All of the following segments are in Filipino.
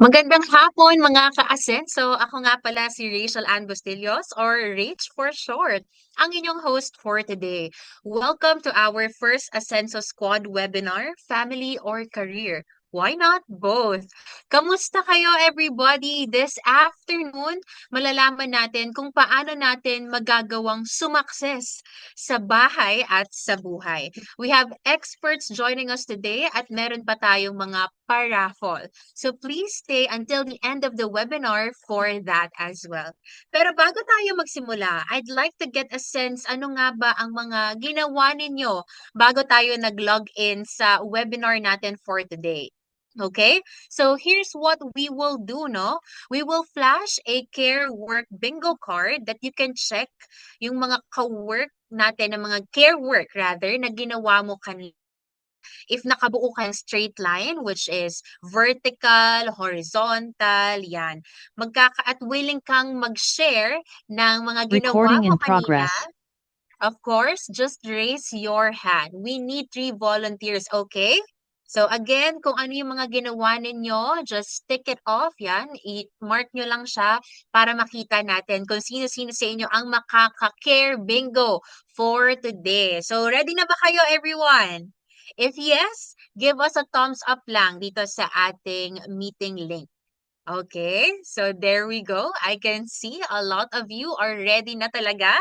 Magandang hapon mga ka-Asenso. Ako nga pala si Rachel Ann Bustillos or Rach for short, ang inyong host for today. Welcome to our first Asenso Squad webinar, Family or Career. Why not both? Kamusta kayo everybody? This afternoon, malalaman natin kung paano natin magagawang sumakses sa bahay at sa buhay. We have experts joining us today at meron pa tayong mga paraffol. So please stay until the end of the webinar for that as well. Pero bago tayo magsimula, I'd like to get a sense ano nga ba ang mga ginawa ninyo bago tayo nag-log in sa webinar natin for today. Okay, so here's what we will do, no? We will flash a care work bingo card that you can check yung mga ka-work natin, ng mga care work rather, na ginawa mo kanina. If nakabuo ka ng straight line, which is vertical, horizontal, yan. At willing kang mag-share ng mga ginawa Recording mo in kanina, progress. of course, just raise your hand. We need 3 volunteers, okay? So again, kung ano yung mga ginawa ninyo, just tick it off, yan. I-mark nyo lang siya para makita natin kung sino-sino sa inyo ang makaka-care bingo for today. So ready na ba kayo, everyone? If yes, give us a thumbs up lang dito sa ating meeting link. Okay, so there we go. I can see a lot of you are ready na talaga.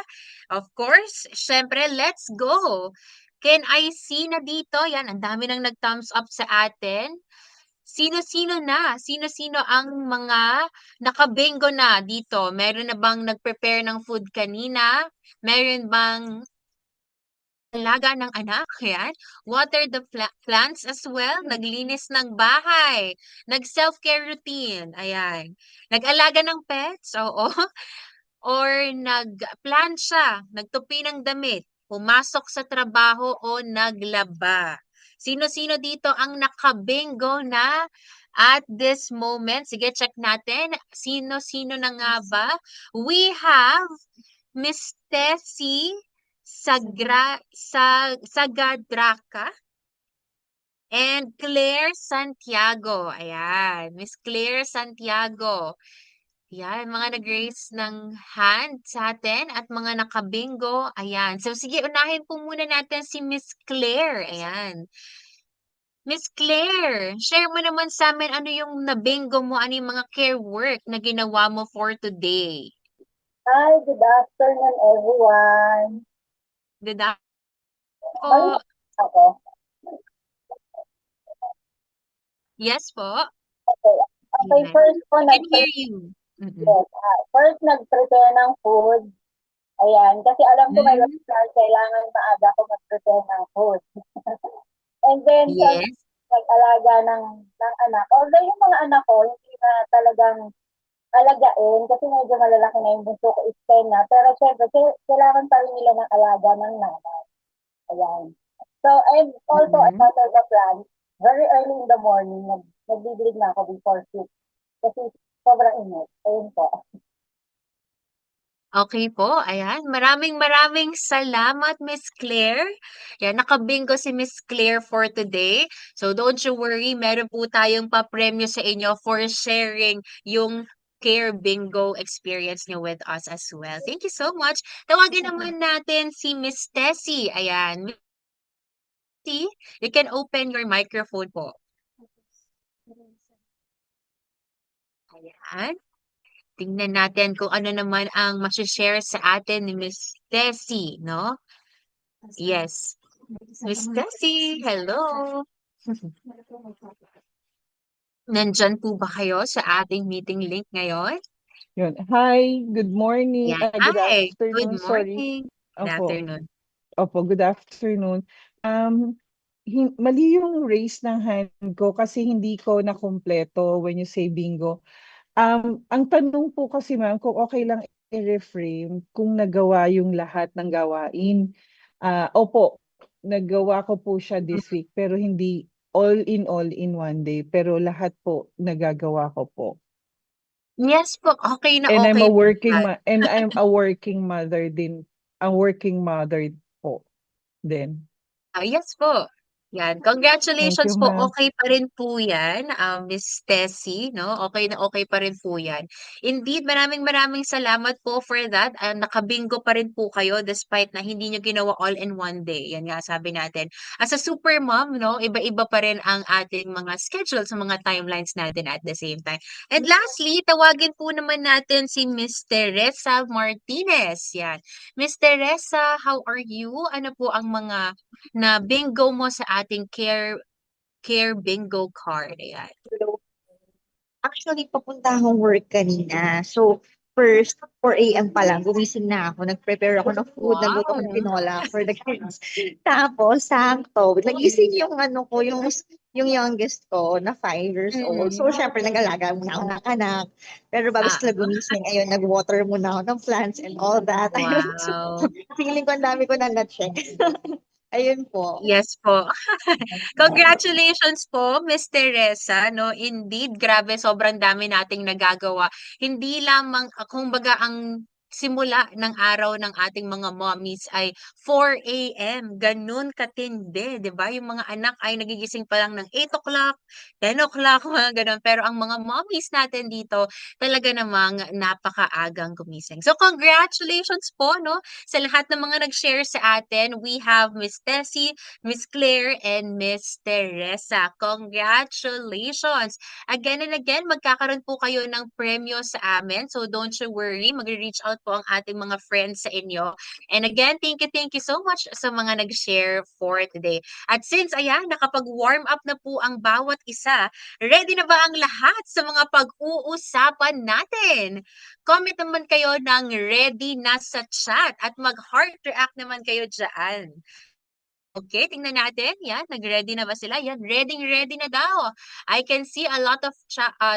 Of course, syempre, let's go. Can I see na dito? Yan, ang dami nang nag-thumbs up sa atin. Sino-sino na? Sino-sino ang mga nakabingo na dito? Meron na bang nag-prepare ng food kanina? Meron bang alaga ng anak, yan. Water the plants as well. Naglinis ng bahay. Nag-self-care routine. Ayan. Nag-alaga ng pets. Oo. Or nag-plancha. Nagtupi ng damit. Pumasok sa trabaho o naglaba. Sino-sino dito ang nakabingo na at this moment? Sige, check natin. Sino-sino na nga ba? We have Miss Tessie Sagadraka and Claire Santiago. Ayan, Miss Claire Santiago. Ayan, mga nag-raise ng hand sa atin at mga nakabingo. Ayan. So sige, unahin po muna natin si Miss Claire. Ayan. Miss Claire, share mo naman sa amin ano yung nabingo mo, ano yung mga care work na ginawa mo for today. Hi, good afternoon everyone. Good afternoon Marinig po. ako. Yes po. Okay. Okay, Ayan. first po I can hear you. Mm-mm. yes, first nag-prepare ng food. Ayan, kasi alam ko may Mm, webinar, kailangan maaga ako mag-prepare ng food. And then, yes. nag-alaga ng anak. Although yung mga anak ko, hindi na talagang alagain kasi medyo malalaki na yung bunso ko is 10 na. Pero syempre, kailangan pa rin nila ng alaga ng nanay. Ayan. So, and also, I Mm. started the plan very early in the morning. Nagbibilig na ako before 6. Kasi sobrang init. Ayun po. Okay po, ayan. Maraming maraming salamat, Miss Claire. Yan, nakabingo si Miss Claire for today. So don't you worry, meron po tayong papremyo sa inyo for sharing yung Care Bingo experience niyo with us as well. Thank you so much. Tawagin naman natin si Miss Tessie. Ayan. Miss Tessie, you can open your microphone po. Ayan. Tingnan natin kung ano naman ang share sa atin ni Miss Tessie, no? Yes. Miss Tessie, hello. Nandyan po ba kayo sa ating meeting link ngayon? Yun. Hi, good morning, Yan. good Hi, good afternoon, sorry. morning. Good Opo, afternoon. opo, good afternoon. Um, Mali yung raise ng hand ko kasi hindi ko nakumpleto when you say bingo. Ang tanong po kasi ma'am, kung okay lang i-reframe kung nagawa yung lahat ng gawain. Opo, nagawa ko po siya this week pero hindi all in one day pero lahat po nagagawa ko po. Yes po, okay na And I'm okay a po working yan. and I'm a working mother din. A working mother po din. Yes po. Yan, Thank congratulations you, po, ma'am. okey pa rin po yan, Miss Tessie 'no, okey na okey pa rin po yan. Indeed, maraming salamat po for that, naka-bingo pa rin po kayo despite na hindi niyo ginawa all in one day, yan nga sabi natin. As a super mom 'no, iba-iba pa rin ang ating mga schedule sa mga timelines natin at the same time. And lastly, tawagin po naman natin si Miss Teresa Martinez, yan. Miss Teresa, how are you? Ano po ang mga na bingo mo sa ating care bingo card, ayan. Actually, papunta akong work kanina. So, first, 4 AM pa lang, gumising na ako. Nag-prepare ako ng food, nagluto ako ng Wow! tinola for the kids. Tapos, sakto, nagising yung ano ko, yung youngest ko na 5 years old. So, Mm. syempre, nag-alaga muna ako ng anak. Pero bago Ah, sila gumising, ayun, nag-water muna ako ng plants and all that. Ayun, so, wow. feeling ko ang dami ko na na-check. Ayun po. Yes po. Congratulations po, Miss Teresa, 'no. Indeed, grabe sobrang dami nating nagagawa. Hindi lamang kumbaga ang simula ng araw ng ating mga mommies ay 4 AM, gano'n katindi, 'di ba? Yung mga anak ay nagigising pa lang ng 8 o'clock, 10 o'clock, mga gano'n. Pero ang mga mommies natin dito talaga namang napakaagang gumising. So congratulations po, 'no, sa lahat ng mga nag-share sa atin. We have Miss Tessie, Miss Claire, and Miss Teresa. Congratulations! Again and again, magkakaroon po kayo ng premyo sa amin. So don't you worry, magre-reach out po ang ating mga friends sa inyo. And again, thank you so much sa mga nag-share for today. At since ayan, nakapag-warm up na po ang bawat isa, ready na ba ang lahat sa mga pag-uusapan natin? Comment naman kayo ng ready na sa chat at mag-heart react naman kayo dyan. Okay, tingnan natin. Yan, nag-ready na ba sila? Yan, ready na daw. I can see a lot of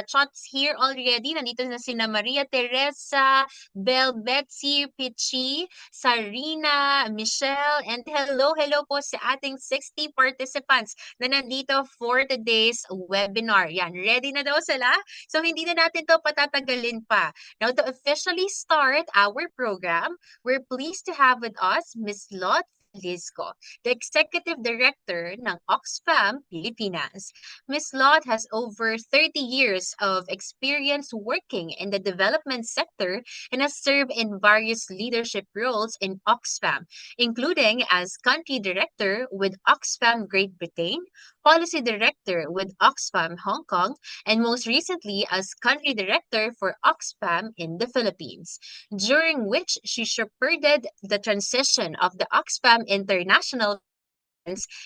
chats here already. Nandito na sina Maria Teresa, Bel, Betsy, Pichi, Sarina, Michelle, and hello po sa ating 60 participants na nandito for today's webinar. Yan, ready na daw sila. So, hindi na natin to patatagalin pa. Now, to officially start our program, we're pleased to have with us Miss Lot Lisco, the Executive Director ng Oxfam Pilipinas. Ms. Lot has over 30 years of experience working in the development sector and has served in various leadership roles in Oxfam, including as Country Director with Oxfam Great Britain, Policy Director with Oxfam Hong Kong, and most recently as Country Director for Oxfam in the Philippines, during which she shepherded the transition of the Oxfam International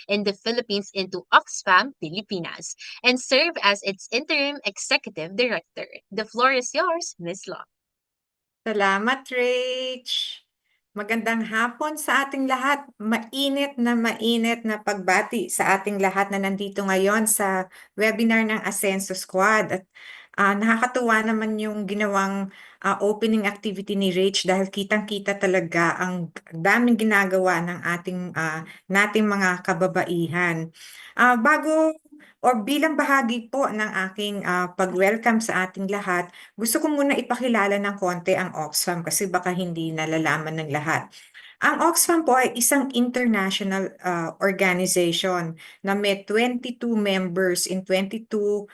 in the Philippines into Oxfam Pilipinas and serve as its interim executive director. The floor is yours, Ms. Law. Salamat, Rach. Magandang hapon sa ating lahat. Mainit na pagbati sa ating lahat na nandito ngayon sa webinar ng Asenso Squad. At nakakatuwa naman yung ginawang opening activity ni Rach dahil kitang-kita talaga ang daming ginagawa ng nating mga kababaihan. Bago or bilang bahagi po ng aking pag-welcome sa ating lahat, gusto ko muna ipakilala ng konti ang Oxfam kasi baka hindi nalalaman ng lahat. Ang Oxfam po ay isang international organization na may 22 members in 22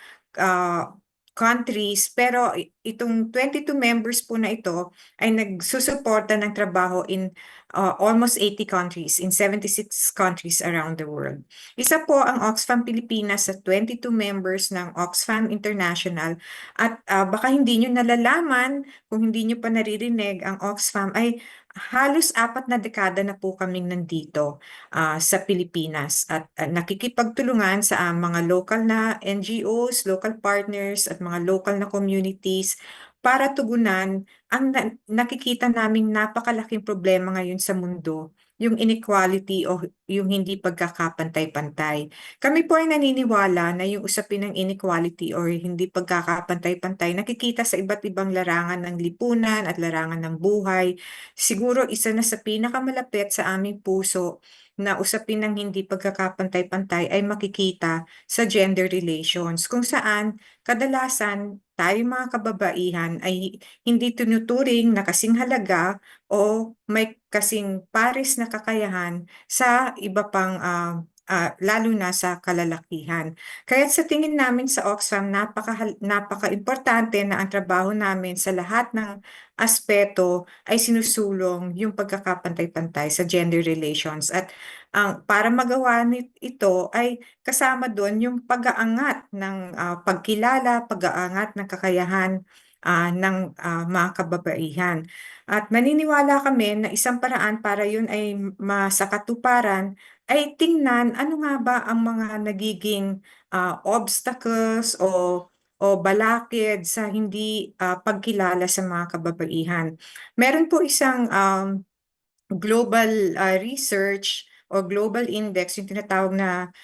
countries, pero itong 22 members po na ito ay nagsusuporta ng trabaho in almost 80 countries, in 76 countries around the world. Isa po ang Oxfam Pilipinas sa 22 members ng Oxfam International at baka hindi nyo nalalaman, kung hindi nyo pa naririnig, ang Oxfam ay halos 4 na dekada na po kaming nandito sa Pilipinas at nakikipagtulungan sa mga local na NGOs, local partners at mga local na communities para tugunan ang nakikita naming napakalaking problema ngayon sa mundo, yung inequality o yung hindi pagkakapantay-pantay. Kami po ay naniniwala na yung usapin ng inequality or hindi pagkakapantay-pantay nakikita sa iba't ibang larangan ng lipunan at larangan ng buhay. Siguro isa na sa pinakamalapit sa aming puso na usapin ng hindi pagkakapantay-pantay ay makikita sa gender relations kung saan kadalasan tayo mga kababaihan ay hindi tinuturing na kasing halaga o may kasing pares na kakayahan sa iba pang lalo na sa kalalakihan. Kaya sa tingin namin sa Oxfam, napaka-importante na ang trabaho namin sa lahat ng aspeto ay sinusulong yung pagkakapantay-pantay sa gender relations. At para magawa ito ay kasama doon yung pag-aangat ng pagkilala, pag-aangat ng kakayahan ng mga kababaihan. At maniniwala kami na isang paraan para yun ay masakatuparan ay tingnan ano nga ba ang mga nagiging obstacles o balakid sa hindi pagkilala sa mga kababaihan. Meron po isang global research o global index, yung tinatawag na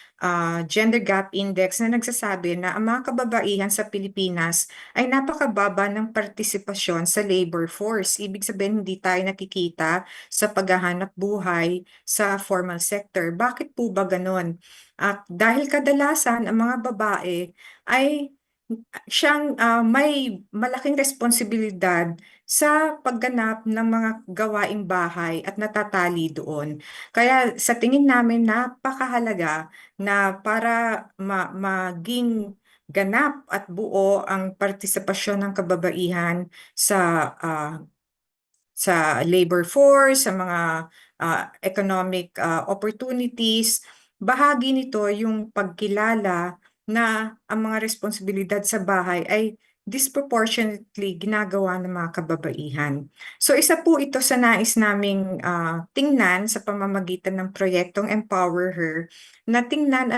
gender gap index na nagsasabi na ang mga kababaihan sa Pilipinas ay napakababa ng partisipasyon sa labor force. Ibig sabihin, hindi tayo nakikita sa paghahanap buhay sa formal sector. Bakit po ba ganon? At dahil kadalasan ang mga babae ay siyang may malaking responsibilidad sa pagganap ng mga gawaing bahay at natatali doon. Kaya sa tingin namin napakahalaga na para maging ganap at buo ang partisipasyon ng kababaihan sa labor force, sa mga economic opportunities. Bahagi nito yung pagkilala na ang mga responsibilidad sa bahay ay disproportionately ginagawa ng mga kababaihan. So isa po ito sa nais naming tingnan sa pamamagitan ng proyektong Empower Her, na tingnan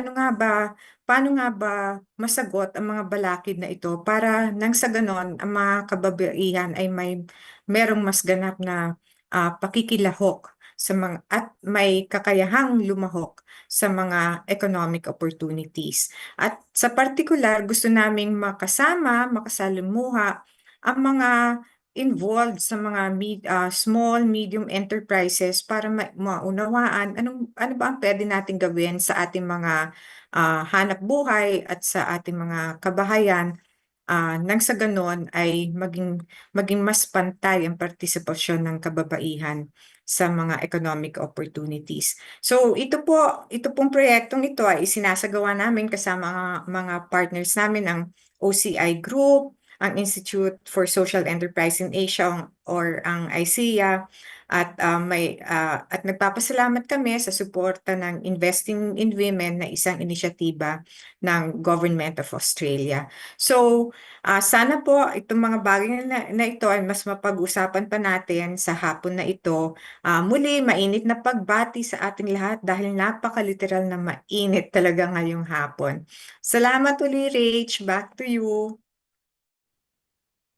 paano nga ba masagot ang mga balakid na ito para nang sa ganon ang mga kababaihan ay merong mas ganap na pakikilahok sa mga at may kakayahang lumahok sa mga economic opportunities. At sa partikular, gusto naming makasalimuha ang mga involved sa mga small, medium enterprises para maunawaan ano ba ang pwede natin gawin sa ating mga hanap buhay at sa ating mga kabahayan nang sa ganon ay maging mas pantay ang partisipasyon ng kababaihan sa mga economic opportunities. So ito pong proyektong ito ay isinasagawa namin kasama mga partners namin, ang OCI Group, ang Institute for Social Enterprise in Asia or ang ICEA, at nagpapasalamat kami sa suporta ng Investing in Women na isang inisyatiba ng Government of Australia. So sana po itong mga bagay na ito ay mas mapag-usapan pa natin sa hapon na ito. Muli, mainit na pagbati sa ating lahat dahil napaka-literal na mainit talaga ngayong hapon. Salamat uli, Rach. Back to you.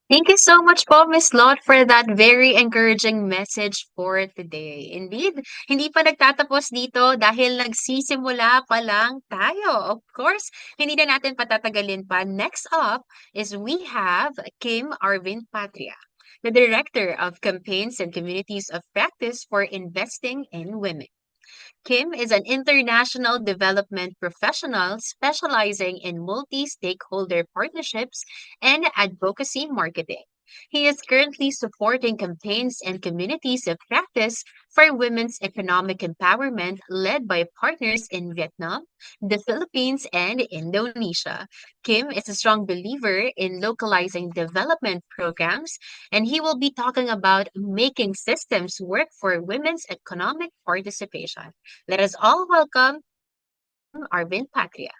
Thank you so much po, Miss Lot, for that very encouraging message for today. Indeed, hindi pa nagtatapos dito dahil nagsisimula pa lang tayo. Of course, hindi na natin patatagalin pa. Next up is we have Kim Arvin Patria, the Director of Campaigns and Communities of Practice for Investing in Women. Kim is an international development professional specializing in multi-stakeholder partnerships and advocacy marketing. He is currently supporting campaigns and communities of practice for women's economic empowerment led by partners in Vietnam, the Philippines, and Indonesia. Kim is a strong believer in localizing development programs, and he will be talking about making systems work for women's economic participation. Let us all welcome Arvin Patria.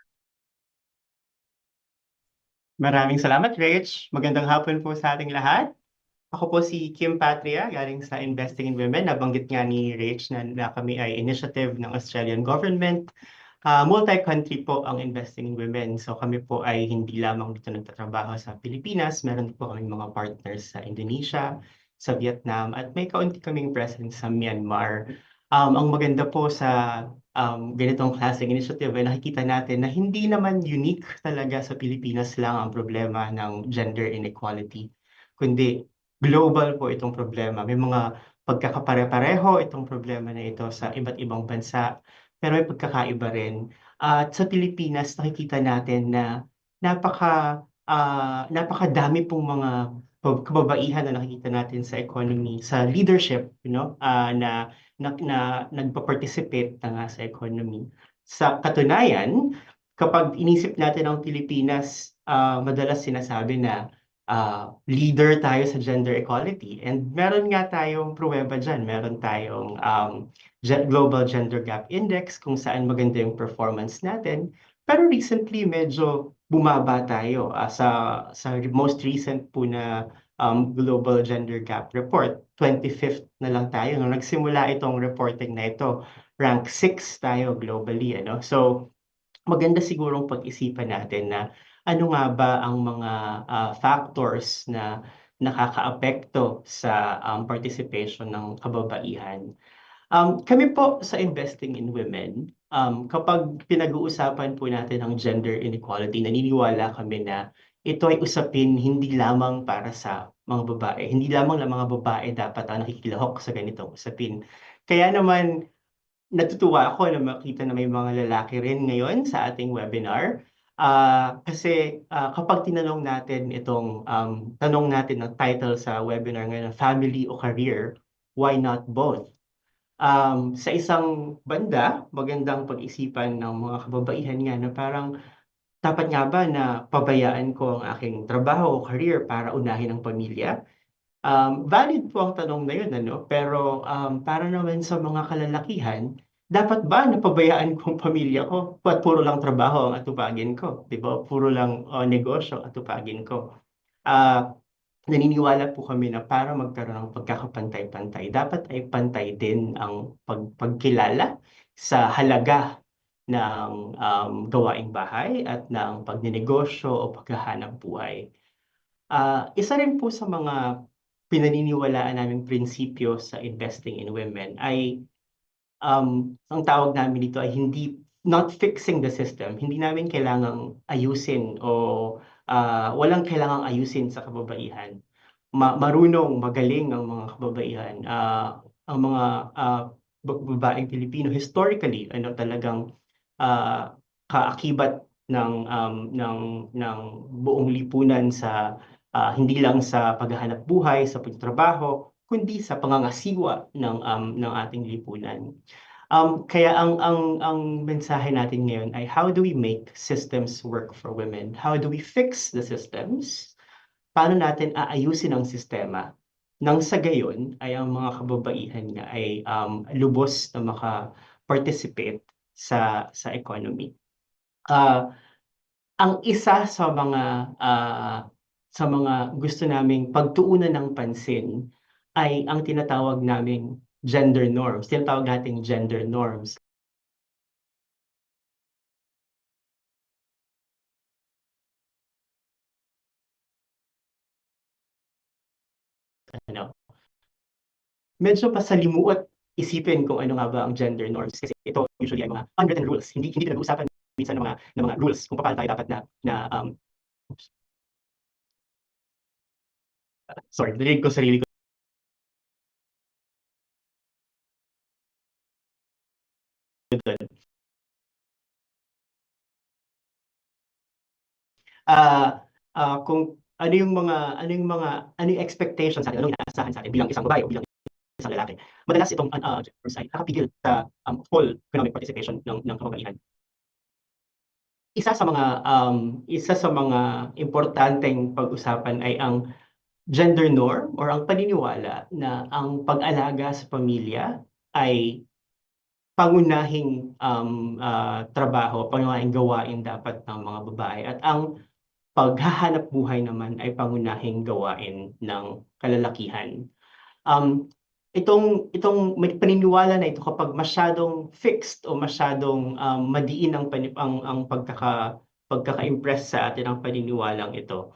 Maraming salamat, Rach. Magandang hapon po sa ating lahat. Ako po si Kim Patria, galing sa Investing in Women. Nabanggit nga ni Rach na kami ay initiative ng Australian government. Multi-country po ang Investing in Women. So kami po ay hindi lamang dito nagtatrabaho sa Pilipinas. Meron po kaming mga partners sa Indonesia, sa Vietnam, at may kaunti kaming presence sa Myanmar. Ang maganda po sa ganitong klaseng initiative ay nakikita natin na hindi naman unique talaga sa Pilipinas lang ang problema ng gender inequality, kundi global po itong problema. May mga pagkakapare-pareho itong problema na ito sa iba't ibang bansa, pero may pagkakaiba rin. At sa Pilipinas, nakikita natin na napakadami pong mga kababaihan na nakikita natin sa economy, sa leadership, na nagpa-participate na nga sa economy. Sa katunayan, kapag inisip natin ang Pilipinas, madalas sinasabi na leader tayo sa gender equality. And meron nga tayong pruweba dyan. Meron tayong Global Gender Gap Index kung saan maganda yung performance natin. Pero recently, medyo bumaba tayo. Sa most recent po na Global Gender Gap Report, 25th na lang tayo. Nung nagsimula itong reporting na ito, rank 6 tayo globally. So, maganda sigurong pag-isipan natin na ano nga ba ang mga factors na nakakaapekto sa participation ng kababaihan. Kami po sa Investing in Women, kapag pinag-uusapan po natin ang gender inequality, naniniwala kami na ito ay usapin hindi lamang para sa mga babae. Hindi lamang ang mga babae dapat ang nakikilahok sa ganitong usapin. Kaya naman, natutuwa ako na makita na may mga lalaki rin ngayon sa ating webinar. Kasi kapag tinanong natin itong tanong natin ng title sa webinar ngayon, family o career, why not both? Sa isang banda, magandang pag-isipan ng mga kababaihan nga na parang dapat nga ba na pabayaan ko ang aking trabaho o career para unahin ang pamilya? Valid po ang tanong na yun, pero para naman sa mga kalalakihan, dapat ba napabayaan ko ang pamilya ko? Ba't puro lang trabaho ang atupagin ko? Di ba? Puro lang negosyo ang atupagin ko. Naniniwala po kami na para magkaroon ng pagkakapantay-pantay, dapat ay pantay din ang pagkilala sa halaga ng gawaing bahay at ng pagninegosyo o paghahanap buhay. Isa rin po sa mga pinaniniwalaan naming prinsipyo sa Investing in Women ay ang tawag namin dito ay not fixing the system. Hindi namin kailangang ayusin o walang kailangang ayusin sa kababaihan. Marunong, magaling ang mga kababaihan. Ang mga babaeng Pilipino historically talagang kaakibat ng buong lipunan sa hindi lang sa paghahanap buhay, sa pagtatrabaho, kundi sa pangangasiwa ng ating lipunan. Kaya ang mensahe natin ngayon ay how do we make systems work for women? How do we fix the systems? Paano natin aayusin ang sistema? Nang sa gayon ay ang mga kababaihan nga ay lubos na maka-participate sa economy. Ang isa sa mga gusto naming pagtuunan ng pansin ay ang tinatawag naming gender norms. Tinatawag nating gender norms. Medyo pasalimuot isipin kung ano nga ba ang gender norms kasi ito usually ay mga unwritten rules. Hindi pinag-uusapan minsan ng mga rules kung paano tayo dapat sorry, narinig ko sarili ko. Kung ano yung expectations natin, ano yung inaasahan sa atin bilang isang babae o bilang isang lalaki. Madalas itong ay nakapigil sa full economic participation ng kababaihan. Isa sa mga importanteng pag-usapan ay ang gender norm or ang paniniwala na ang pag-alaga sa pamilya ay pangunahing trabaho, pangunahing gawain dapat ng mga babae at ang paghahanap buhay naman ay pangunahing gawain ng kalalakihan. Itong may paniniwala na ito kapag masyadong fixed o masyadong madiin ang pagkaka-impress sa atin ang paniniwalang ito.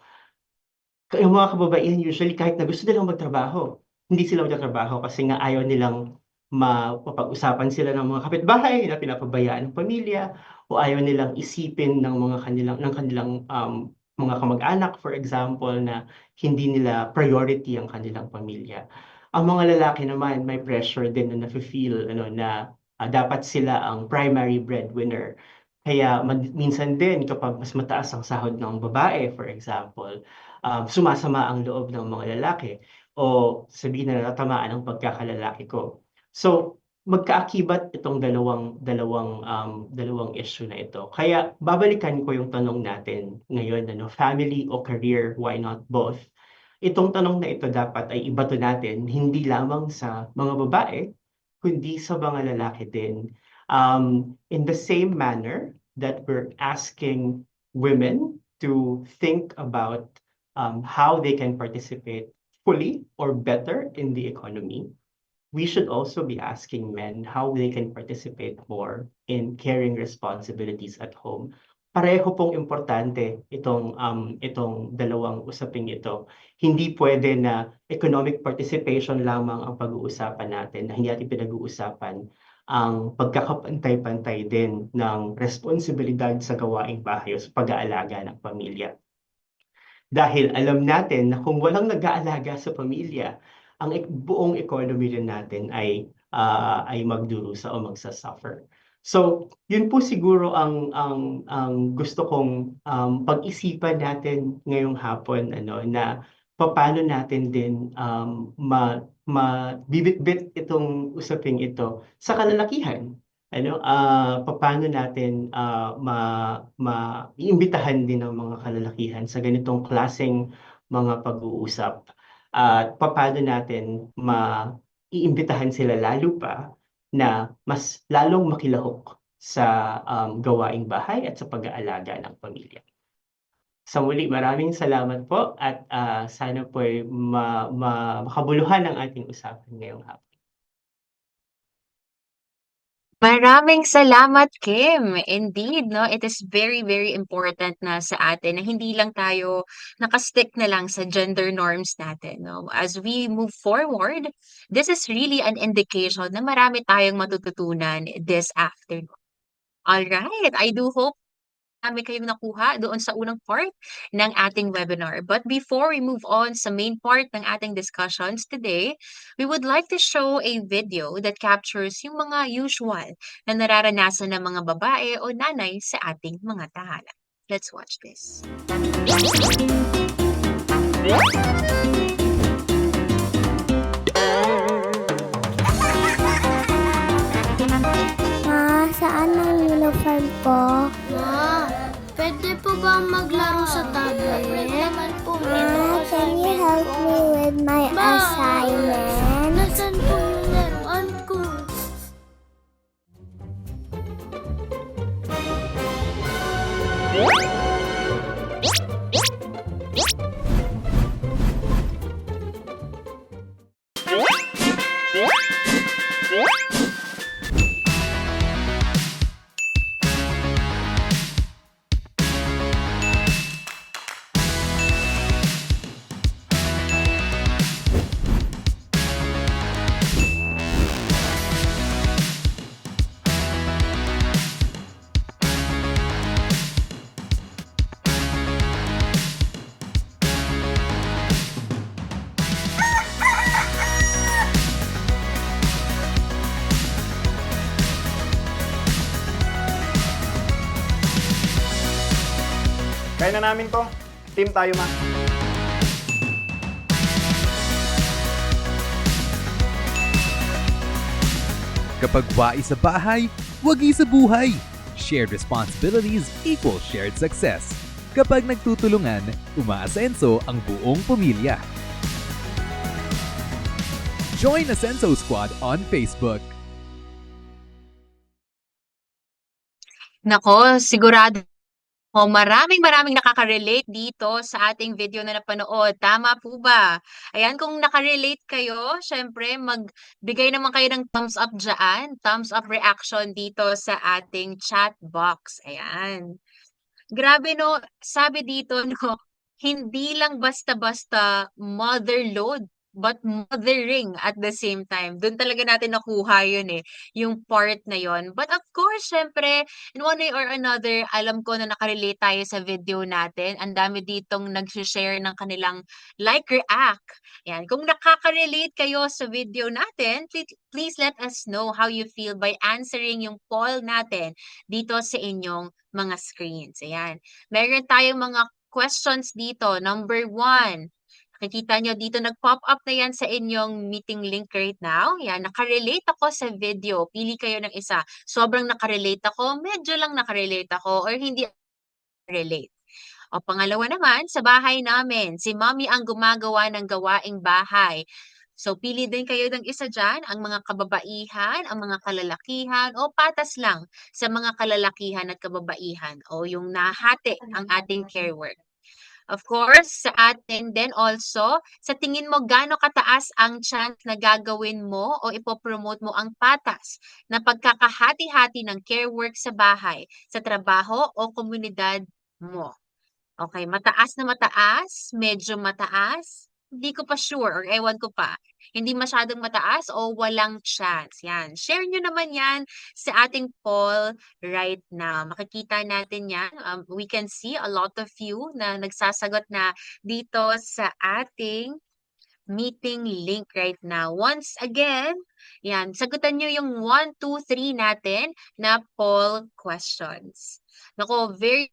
Yung mga kababaihan usually kahit na gusto nilang magtrabaho, hindi sila magtatrabaho kasi nga ayaw nilang mapag-usapan sila ng mga kapitbahay na pinapabayaan ng pamilya o ayaw nilang isipin ng kanilang mga kamag-anak, for example, na hindi nila priority ang kanilang pamilya. Ang mga lalaki naman may pressure din na nafe-feel na dapat sila ang primary breadwinner. Kaya minsan din kapag mas mataas ang sahod ng babae, for example, sumasama ang loob ng mga lalaki o sabihin na natamaan ang pagkakalalaki ko. So, magkaakibat itong dalawang issue na ito. Kaya babalikan ko yung tanong natin ngayon, family o career, why not both? Itong tanong na ito dapat ay ibato natin hindi lamang sa mga babae, kundi sa mga lalaki din. In the same manner that we're asking women to think about how they can participate fully or better in the economy, we should also be asking men how they can participate more in caring responsibilities at home. Pareho pong importante itong dalawang usaping ito. Hindi pwede na economic participation lamang ang pag-uusapan natin, na hindi natin pinag-uusapan ang pagkakapantay-pantay din ng responsibilidad sa gawaing bahay o sa pag-aalaga ng pamilya. Dahil alam natin na kung walang nag-aalaga sa pamilya, ang buong economy rin natin ay magdurusa o magsasuffer. So, yun po siguro ang gusto kong pag-isipan natin ngayong hapon, na paano natin din mabibitbit itong usaping ito sa kalalakihan. Paano natin maiimbitahan din ng mga kalalakihan sa ganitong klaseng mga pag-uusap, at paano natin maiimbitahan sila lalo pa na mas lalong makilahok sa gawaing bahay at sa pag-aalaga ng pamilya. Sa muli, maraming salamat po at sana po ay makabuluhan ang ating usapan ngayong hapon. Maraming salamat, Kim. Indeed, no, it is very, very important na sa atin na hindi lang tayo nakastick na lang sa gender norms natin, no. As we move forward, this is really an indication na marami tayong matututunan this afternoon. All right, I do hope marami kayong nakuha doon sa unang part ng ating webinar. But before we move on sa main part ng ating discussions today, we would like to show a video that captures yung mga usual na nararanasan ng mga babae o nanay sa ating mga tahanan. Let's watch this. Ma, saan ang uniform ko? Ma, pwede po ba maglaro sa tablet? Ma, can you help me with my assignment? Nasaan po yung laruan ko? Kaya na namin to. Team tayo, ma. Kapag wais sa bahay, wagi sa buhay. Shared responsibilities equal shared success. Kapag nagtutulungan, umaasenso ang buong pamilya. Join Asenso Squad on Facebook. Nako, sigurado maraming nakaka-relate dito sa ating video na napanood. Tama po ba? Ayan, kung nakarelate kayo, syempre magbigay naman kayo ng thumbs up dyan. Thumbs up reaction dito sa ating chat box. Ayan. Grabe no, sabi dito no, hindi lang basta-basta mother load, but mothering at the same time. Doon talaga natin nakuha yun eh, yung part na yun. But of course, syempre, in one way or another, alam ko na nakarelate tayo sa video natin. Ang dami ditong nag-share ng kanilang like react. Yan. Kung nakaka-relate kayo sa video natin, please let us know how you feel by answering yung poll natin dito sa inyong mga screens. Ayan. Meron tayong mga questions dito. Number 1. Nakikita nyo dito, nag-pop up na yan sa inyong meeting link right now. Yan, nakarelate ako sa video. Pili kayo ng isa. Sobrang nakarelate ako, medyo lang nakarelate ako, or hindi relate. O pangalawa naman, sa bahay namin, si mommy ang gumagawa ng gawaing bahay. So, pili din kayo ng isa dyan, ang mga kababaihan, ang mga kalalakihan, o patas lang sa mga kalalakihan at kababaihan, o yung nahati ang ating care work. Of course, sa atin din also, sa tingin mo gaano kataas ang chance na gagawin mo o ipopromote mo ang patas na pagkakahati-hati ng care work sa bahay, sa trabaho o komunidad mo? Okay, mataas na mataas, medyo mataas, hindi ko pa sure or ewan ko pa. Hindi masyadong mataas o walang chance. Yan. Share nyo naman yan sa ating poll right now. Makikita natin yan. We can see a lot of you na nagsasagot na dito sa ating meeting link right now. Once again, yan, sagutan nyo yung 1, 2, 3 natin na poll questions. Nako, very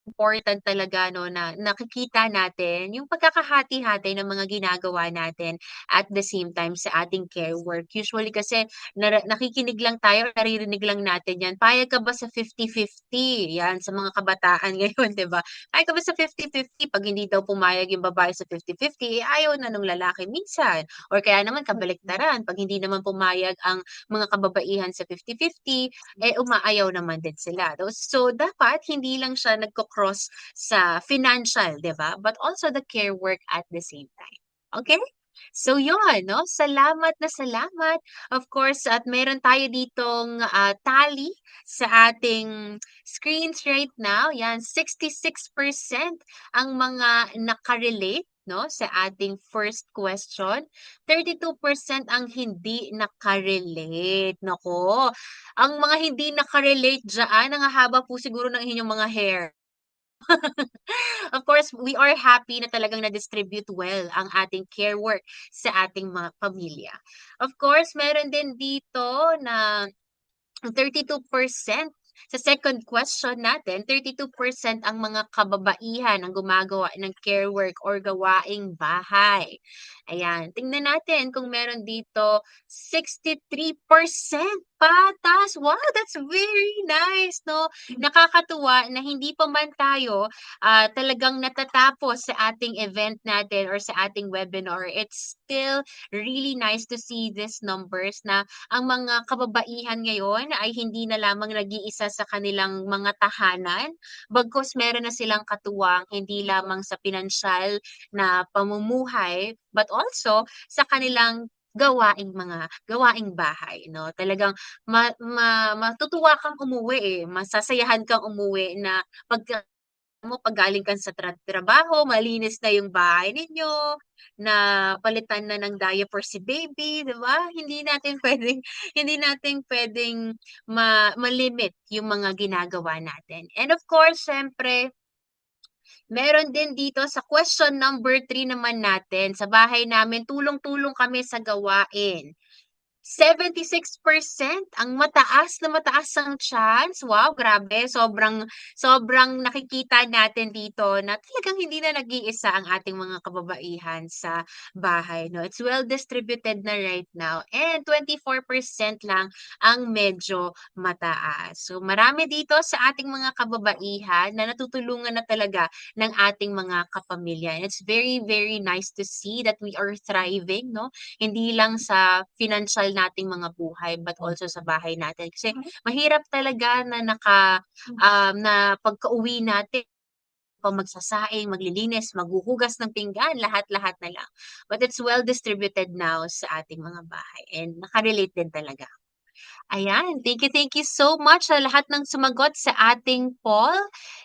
important talaga no na nakikita natin yung pagkakahati-hati ng mga ginagawa natin at the same time sa ating care work. Usually kasi nakikinig lang tayo, naririnig lang natin yan. Payag ka ba sa 50-50? Yan, sa mga kabataan ngayon, di ba? Payag ka ba sa 50-50? Pag hindi daw pumayag yung babae sa 50-50, ayaw na nung lalaki minsan. Or kaya naman kabaliktaran, pag hindi naman pumayag ang mga kababaihan sa 50-50, umaayaw naman din sila. So, dapat hindi lang siya nagko-cross sa financial, di ba? But also the care work at the same time. Okay? So, yun, no? Salamat na salamat. Of course, at meron tayo ditong tally sa ating screens right now. Yan, 66% ang mga nakarelate no, sa ating first question. 32% ang hindi nakarelate. Nako, ang mga hindi nakarelate dyan, ang haba po siguro ng inyong mga hair. Of course, we are happy na talagang na-distribute well ang ating care work sa ating mga pamilya. Of course, meron din dito na 32%. Sa second question natin, 32% ang mga kababaihan ang gumagawa ng care work or gawaing bahay. Ayan, tingnan natin kung meron dito 63% patas. Wow, that's very nice, no? Nakakatuwa na hindi pa man tayo talagang natatapos sa ating event natin or sa ating webinar. It's still really nice to see these numbers na ang mga kababaihan ngayon ay hindi na lamang nag-iisa sa kanilang mga tahanan, bagkus meron na silang katuwang hindi lamang sa pinansyal na pamumuhay, but also sa kanilang gawaing bahay, no? Talagang matutuwa kang umuwi, masasayahan kang umuwi na pag galing ka sa trabaho, malinis na yung bahay ninyo, na palitan na ng diaper si baby, 'di ba? Hindi natin pwedeng ma-limit yung mga ginagawa natin. And of course, siyempre, meron din dito sa question number 3 naman natin, sa bahay namin, tulong-tulong kami sa gawain. 76% ang mataas na mataas ang chance. Wow, grabe. Sobrang nakikita natin dito na talagang hindi na nag-iisa ang ating mga kababaihan sa bahay, no? It's well distributed na right now. And 24% lang ang medyo mataas. So, marami dito sa ating mga kababaihan na natutulungan na talaga ng ating mga kapamilya. And it's very, very nice to see that we are thriving, no? Hindi lang sa financial nating mga buhay but also sa bahay natin. Kasi mahirap talaga na na pagka-uwi natin magsasaing, maglilinis, maghuhugas ng pinggan, lahat-lahat na lang. But it's well distributed now sa ating mga bahay and nakarelate din talaga. Ayan, thank you so much sa lahat ng sumagot sa ating poll.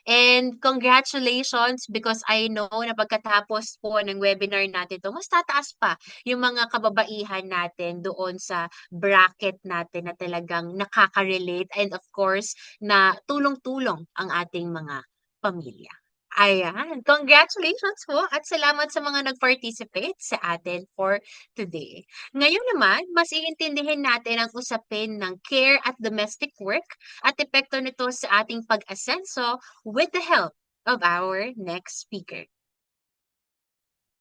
And congratulations because I know na pagkatapos po ng webinar natin to, mas tataas pa yung mga kababaihan natin doon sa bracket natin na talagang nakaka-relate and of course na tulong-tulong ang ating mga pamilya. Ayan, congratulations po at salamat sa mga nag-participate sa atin for today. Ngayon naman, mas iintindihin natin ang usapin ng care at domestic work at epekto nito sa ating pag-asenso with the help of our next speaker.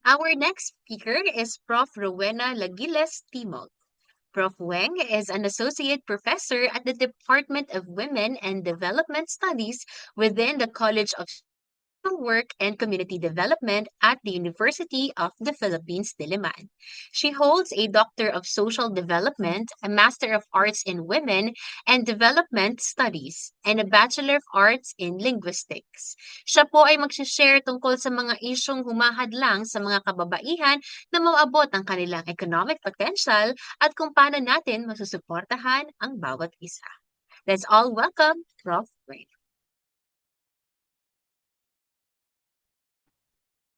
Our next speaker is Prof. Rowena Lagiles Timog. Prof. Weng is an associate professor at the Department of Women and Development Studies within the College of Social Work and Community Development at the University of the Philippines, Diliman. She holds a Doctor of Social Development, a Master of Arts in Women and Development Studies, and a Bachelor of Arts in Linguistics. Siya po ay mag-share tungkol sa mga isyong humahadlang sa mga kababaihan na maabot ang kanilang economic potential at kung paano natin masusuportahan ang bawat isa. Let's all welcome Prof. Weng.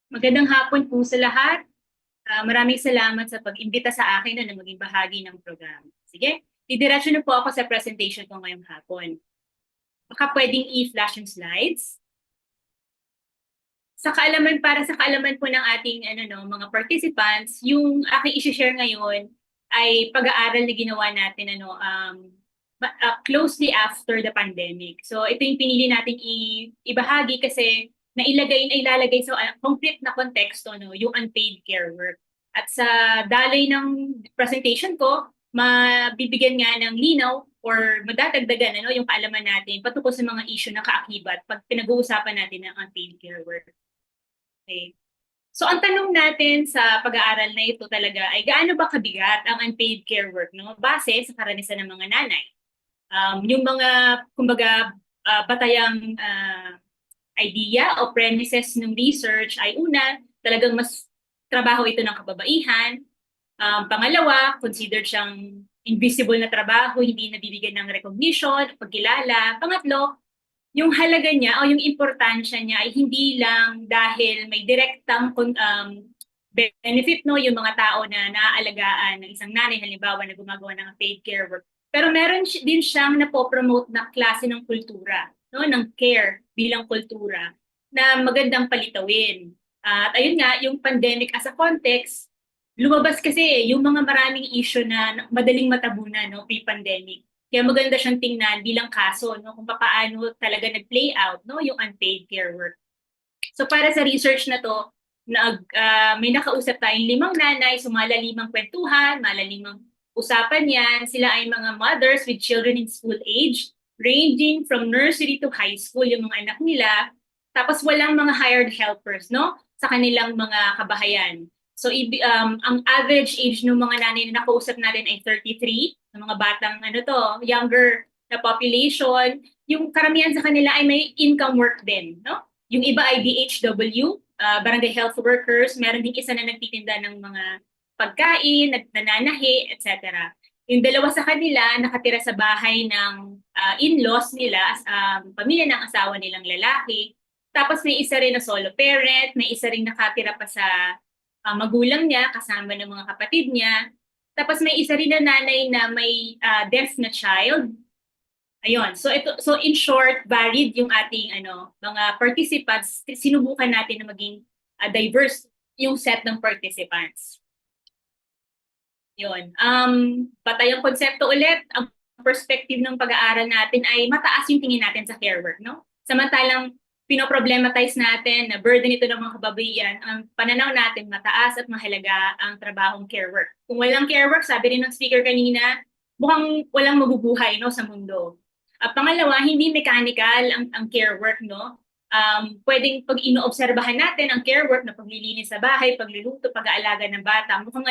Magandang hapon po sa lahat. Maraming salamat sa pag-imbita sa akin na maging bahagi ng programa. Sige, didiretso na po ako sa presentation ko ngayong hapon. Baka pwedeng i-flash yung slides. Para sa kaalaman po ng ating mga participants, yung aking i-share ngayon ay pag-aaral na ginawa natin closely after the pandemic. So ito yung pinili nating ibahagi kasi ilalagay sa complete na konteksto yung unpaid care work. At sa dalay ng presentation ko, mabibigyan nga ng linaw or madadagdagan yung kaalaman natin patungkol sa mga issue na kaakibat pag pinag-uusapan natin ng unpaid care work. Okay. So ang tanong natin sa pag-aaral na ito talaga ay gaano ba kabigat ang unpaid care work base sa karanasan ng mga nanay. Yung mga kumbaga batayang idea o premises ng research ay una, talagang mas trabaho ito ng kababaihan. Pangalawa, considered siyang invisible na trabaho, hindi nabibigyan ng recognition, pagkilala. Pangatlo, yung halaga niya o yung importansya niya ay hindi lang dahil may direktang benefit yung mga tao na naaalagaan ng isang nanay, halimbawa na gumagawa ng paid care work. Pero meron din siyang napopromote na klase ng kultura, ng care bilang kultura na magandang palitawin. At ayun nga, yung pandemic as a context, lumabas kasi yung mga maraming issue na madaling matabunan pre-pandemic. Kaya maganda siyang tingnan bilang kaso kung paano talaga nag-play out yung unpaid care work. So para sa research na to, may nakausap tayong 5 nanay, malalimang kwentuhan, malalimang usapan yan. Sila ay mga mothers with children in school age, ranging from nursery to high school yung mga anak nila. Tapos walang mga hired helpers sa kanilang mga kabahayan. So ang average age ng mga nanay na nakausap natin ay 33, ng mga batang younger na population. Yung karamihan sa kanila ay may income work din, Yung iba ay BHW, barangay health workers, meron din isa na nagtitinda ng mga pagkain, nananahi, etc. Yung dalawa sa kanila nakatira sa bahay ng in-laws nila, pamilya ng asawa nilang lalaki. Tapos may isa rin na solo parent, may isa rin nakatira pa sa magulang niya, kasama ng mga kapatid niya. Tapos may isa rin na nanay na may deaf na child. Ayun. So in short, varied yung ating mga participants. Sinubukan natin na maging diverse yung set ng participants. Yun. Batayang konsepto ulit, ang perspective ng pag-aaral natin ay mataas yung tingin natin sa care work, Samantalang pinoproblematize natin na burden ito ng mga kababaihan, ang pananaw natin mataas at mahalaga ang trabahong care work. Kung walang care work, sabi rin ng speaker kanina, mukhang walang mabubuhay sa mundo. Pangalawa, hindi mechanical ang care work, pwedeng pag inoobserbahan natin ang care work na paglilinis sa bahay, pagluluto, pag-aalaga ng bata, mukhang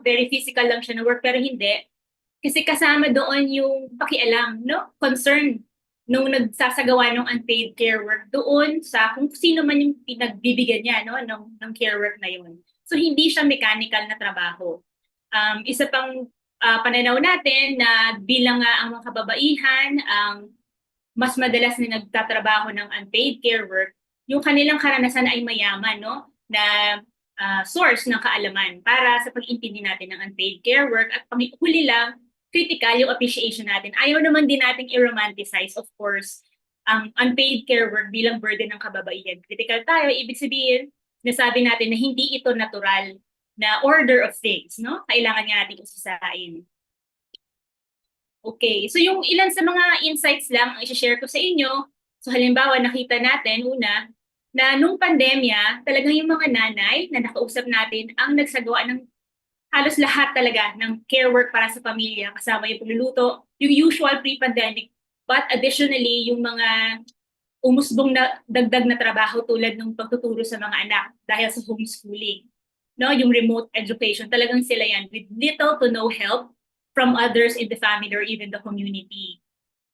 very physical lang siya na work, pero hindi. Kasi kasama doon yung pakialam, concern nung nagsasagawa ng unpaid care work doon sa kung sino man yung pinagbibigyan niya ng care work na yun. So hindi siya mechanical na trabaho. Isa pang pananaw natin na bilang ang mga kababaihan mas madalas na nagtatrabaho ng unpaid care work, yung kanilang karanasan ay mayaman na source ng kaalaman para sa pag-intindi natin ng unpaid care work. At panghuli lang, critical yung appreciation natin. Ayaw naman din natin i-romanticize, of course, ang unpaid care work bilang burden ng kababaihan. Critical tayo, ibig sabihin, nasabi natin na hindi ito natural na order of things, Kailangan nga natin usasain. Okay, so yung ilan sa mga insights lang ang i-share ko sa inyo. So halimbawa, nakita natin una na nung pandemya, talagang yung mga nanay na nakausap natin ang nagsagawa ng halos lahat talaga ng care work para sa pamilya, kasama yung pagluluto, yung usual pre-pandemic, but additionally, yung mga umusbong na dagdag na trabaho tulad ng pagtuturo sa mga anak dahil sa homeschooling. No, yung remote education, talagang sila yan with little to no help from others in the family or even the community.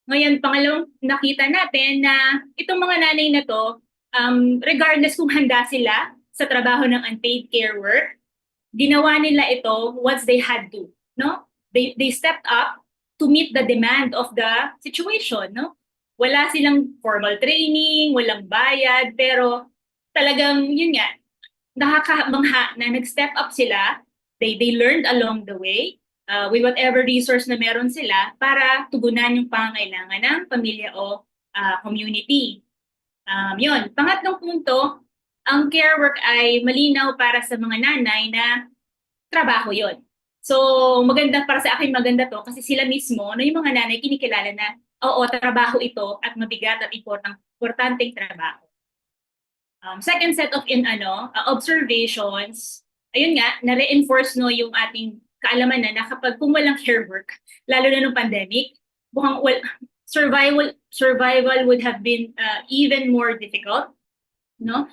Ngayon, pangalawang nakita natin na itong mga nanay na to, regardless kung handa sila sa trabaho ng unpaid care work, ginawa nila ito once they had to, no? They stepped up to meet the demand of the situation, no? Wala silang formal training, walang bayad, pero talagang yun nga, nakakamangha na nag-step up sila, they learned along the way, with whatever resource na meron sila para tugunan yung pangangailangan ng pamilya o community. Yun. Pangatlong punto, ang care work ay malinaw para sa mga nanay na trabaho yon. So, maganda para sa akin maganda to kasi sila mismo, no, yung mga nanay kinikilala na oo, trabaho ito at mabigat at importanteng trabaho. Second set of observations, ayun nga, na-reinforce no yung ating kaalaman na kapag kung walang care work, lalo na nung pandemic, mukhang survival would have been even more difficult, no?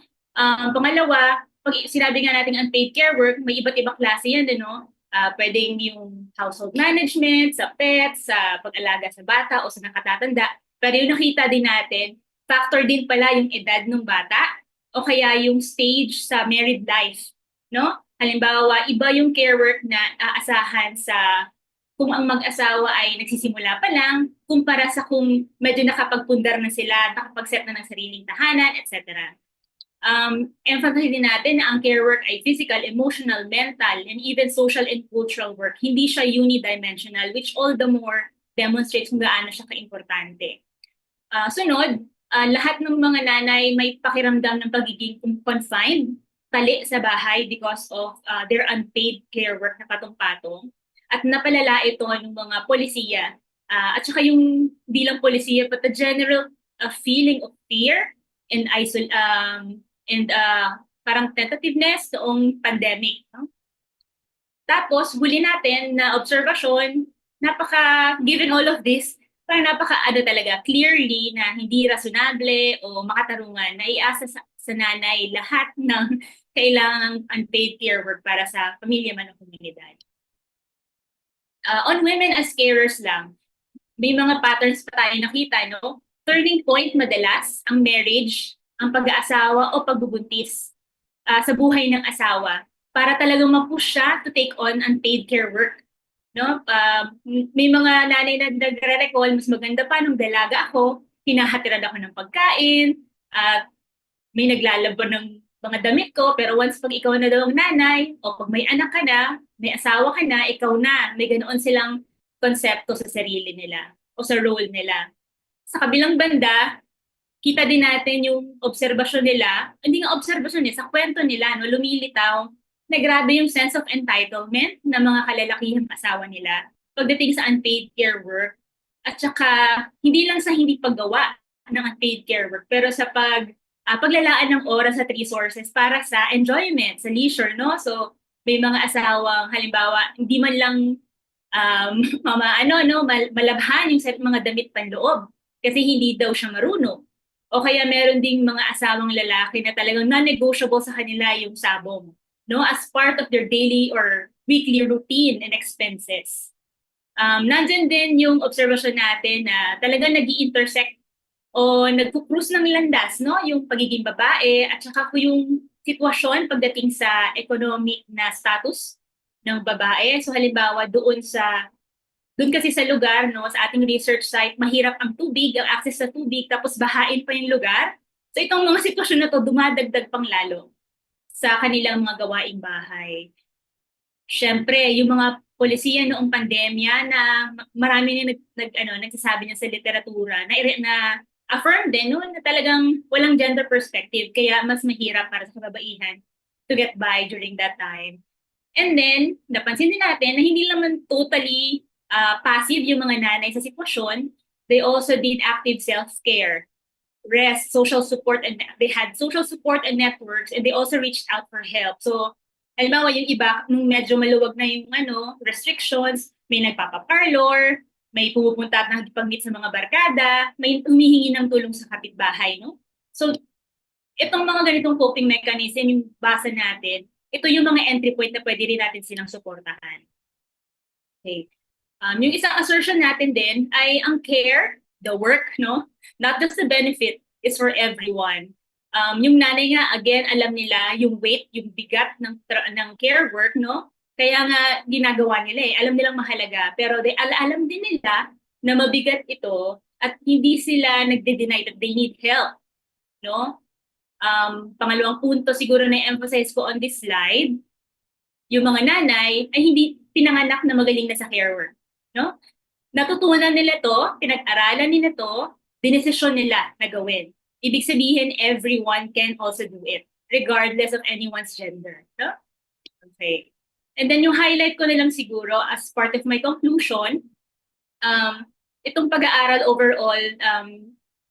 Pangalawa, pag sinabi nga natin unpaid care work, may iba't ibang klase yan, no? Pwedeng yung household management, sa pets, sa pag-alaga sa bata o sa nakatatanda. Pero yung nakita din natin, factor din pala yung edad ng bata o kaya yung stage sa married life, no? Halimbawa, iba yung care work na aasahan sa kung ang mag-asawa ay nagsisimula pa lang, kumpara sa kung medyo nakapagpundar na sila, nakapag-set na ng sariling tahanan, etc. Emphasize din natin na ang care work ay physical, emotional, mental, and even social and cultural work. Hindi siya unidimensional, which all the more demonstrates kung gaano siya ka-importante. Sunod, lahat ng mga nanay may pakiramdam ng pagiging confined, tali sa bahay because of their unpaid care work na patong-patong. At napalala ito ng mga polisiya. At saka yung bilang polisiya, but the general feeling of fear and parang tentativeness noong pandemic. No? Tapos, huli natin na observasyon, given all of this, parang talaga, clearly na hindi rationable o makatarungan na iasa sa nanay lahat ng kailangang unpaid care work para sa pamilya man o komunidad. On women as carers lang, may mga patterns pa tayo nakita, no? Turning point madalas ang marriage, ang pag-aasawa o pagbubuntis sa buhay ng asawa para talagang ma-push siya to take on unpaid care work. No? May mga nanay na nagre-recall, mas maganda pa nung dalaga ako, hinahatiran ako ng pagkain, may naglalabon ng mga damit ko, pero once pag ikaw na daw ang nanay, o pag may anak ka na, may asawa ka na, ikaw na. May ganoon silang konsepto sa sarili nila o sa role nila. Sa kabilang banda, kita din natin yung obserbasyon nila, hindi nga obserbasyon sa kwento nila, no, lumilitaw na grabe yung sense of entitlement ng mga kalalakihang asawa nila pagdating sa unpaid care work. At saka, hindi lang sa hindi paggawa ng unpaid care work, pero sa paglalaan ng oras at resources para sa enjoyment, sa leisure, no? So, may mga asawang, halimbawa, hindi man lang malabhan yung mga damit panloob kasi hindi daw siya marunong. O kaya meron ding mga asawang lalaki na talagang non-negotiable sa kanila yung sabong, no? As part of their daily or weekly routine and expenses. Nandyan din yung observation natin na talagang nag-i-intersect o nagpo-cruise ng landas, no? Yung pagiging babae at saka yung sitwasyon pagdating sa economic na status ng babae. So halimbawa doon kasi sa lugar, no, sa ating research site, mahirap ang tubig, ang access sa tubig, tapos bahain pa yung lugar. So itong mga sitwasyon na to dumadagdag pang lalo sa kanilang mga gawaing bahay. Siyempre, yung mga polisiya noong pandemya na marami na nagsasabi niya sa literatura na affirm din no, na talagang walang gender perspective, kaya mas mahirap para sa kababaihan to get by during that time. And then, napansin din natin na hindi naman totally passive yung mga nanay sa sitwasyon. They also did active self-care. social support, and they had social support and networks, and they also reached out for help. So, halimbawa, yung iba, nung medyo maluwag na yung restrictions, may nagpapaparlor, may pumupunta at nakikipag-meet sa mga barkada, may humihingi ng tulong sa kapitbahay, no? So, itong mga ganitong coping mechanism, yung basa natin, ito yung mga entry point na pwede rin natin silang suportahan. Okay. Yung isang assertion natin din ay ang care, the work, no? Not just the benefit, is for everyone. Yung nanay nga, again, alam nila yung weight, yung bigat ng care work, no? Kaya nga ginagawa nila eh. Alam nilang mahalaga. Pero alam din nila na mabigat ito at hindi sila nagde-deny that they need help, no? Pangalawang punto siguro na emphasize ko on this slide, yung mga nanay ay hindi pinanganak na magaling na sa care work, no? Natutunan nila to, pinag-aralan nila to, dinesisyon nila na gawin. Ibig sabihin, everyone can also do it, regardless of anyone's gender, no? Okay. And then yung highlight ko na lang siguro as part of my conclusion, itong pag-aaral overall,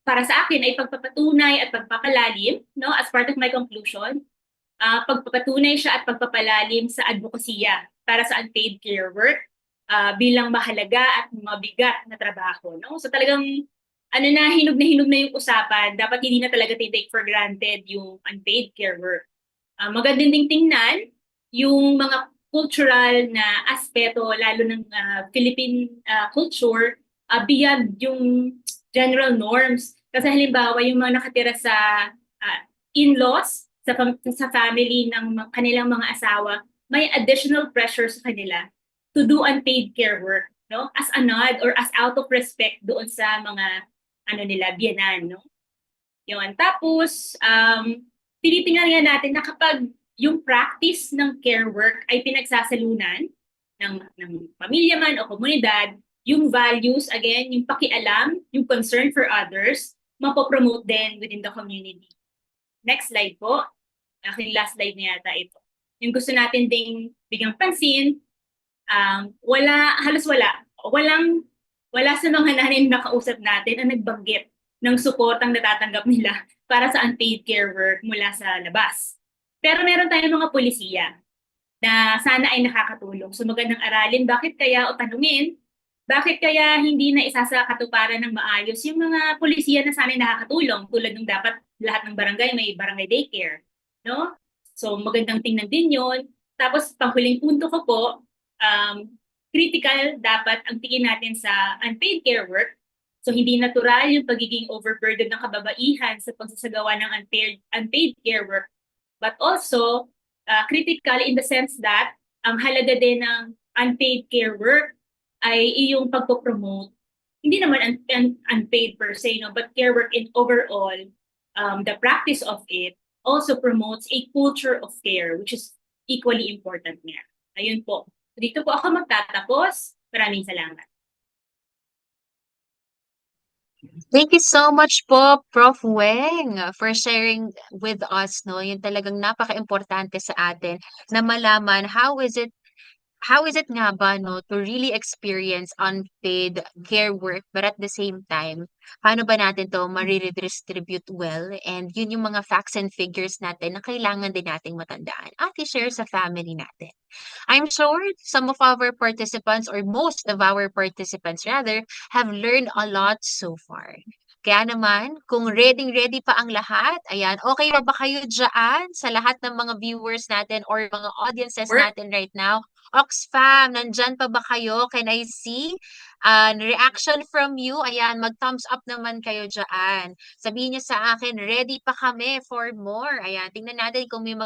para sa akin ay pagpapatunay at pagpapalalim, no? As part of my conclusion, pagpapatunay siya at pagpapalalim sa advokasya para sa unpaid care work bilang mahalaga at mabigat na trabaho, no? So talagang hinog na yung usapan. Dapat hindi na talaga take for granted yung unpaid care work. Magandang ding tingnan yung mga cultural na aspeto, lalo ng Philippine culture, beyond yung general norms. Kasi halimbawa, yung mga nakatira sa in-laws, sa family ng kanilang mga asawa, may additional pressure sa kanila to do unpaid care work, no? As a nod or as out of respect doon sa mga biyenan, no? Yun. Tapos, tinitingnan nga natin na kapag yung practice ng care work ay pinagsasalunan ng pamilya man o komunidad, yung values, again, yung pakialam, yung concern for others, mapopromote din within the community. Next slide po. Aking last slide na yata ito. Yung gusto natin ding bigyang pansin, halos wala sa mga nanay na nakausap natin ang nagbanggit ng suportang natatanggap nila para sa unpaid care work mula sa labas. Pero meron tayong mga polisiya na sana ay nakakatulong. So magandang aralin, bakit kaya o tanungin, bakit kaya hindi na isa sa katuparan ng maayos yung mga polisiya na sana ay nakakatulong, tulad ng dapat lahat ng barangay may barangay daycare, no? So magandang tingnan din yon. Tapos panghuling punto ko po, critical dapat ang tingin natin sa unpaid care work. So hindi natural yung pagiging overburden ng kababaihan sa pagsasagawa ng unpaid care work. But also, critical in the sense that ang halaga din ng unpaid care work ay iyong pagpopromote, hindi naman unpaid per se, no, but care work in overall, the practice of it also promotes a culture of care, which is equally important nga. Ayun po. Dito po ako magtatapos. Maraming salamat. Thank you so much po, Prof. Weng, for sharing with us, no? Yung talagang napaka-importante sa atin na malaman how is it nga ba, no, to really experience unpaid care work, but at the same time, paano ba natin to ma-redistribute well? And yun yung mga facts and figures natin na kailangan din nating matandaan at i-share sa family natin. I'm sure some of our participants, or most of our participants rather, have learned a lot so far. Kaya naman, kung ready pa ang lahat, ayan, okay pa ba kayo dyan sa lahat ng mga viewers natin or mga audiences natin right now? Oxfam, nandyan pa ba kayo? Can I see reaction from you? Ayan, mag-thumbs up naman kayo dyan. Sabihin niyo sa akin, ready pa kami for more. Ayan, tingnan natin kung may